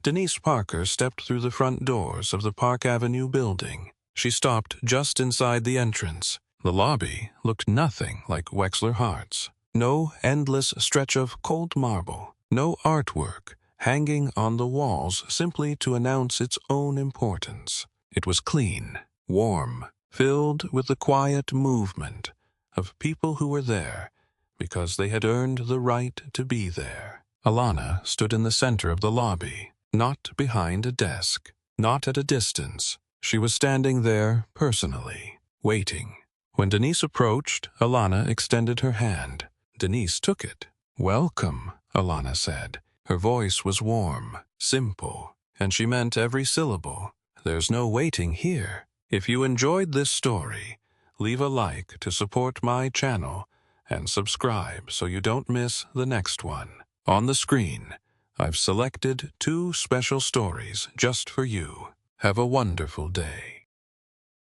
Denise Parker stepped through the front doors of the Park Avenue building. She stopped just inside the entrance. The lobby looked nothing like Wexler Hart's. No endless stretch of cold marble, no artwork hanging on the walls simply to announce its own importance. It was clean, warm, filled with the quiet movement of people who were there because they had earned the right to be there. Alana stood in the center of the lobby, not behind a desk, not at a distance. She was standing there personally, waiting. When Denise approached, Alana extended her hand. Denise took it. "Welcome," Alana said. Her voice was warm, simple, and she meant every syllable. "There's no waiting here. If you enjoyed this story, leave a like to support my channel and subscribe so you don't miss the next one. On the screen, I've selected 2 special stories just for you. Have a wonderful day."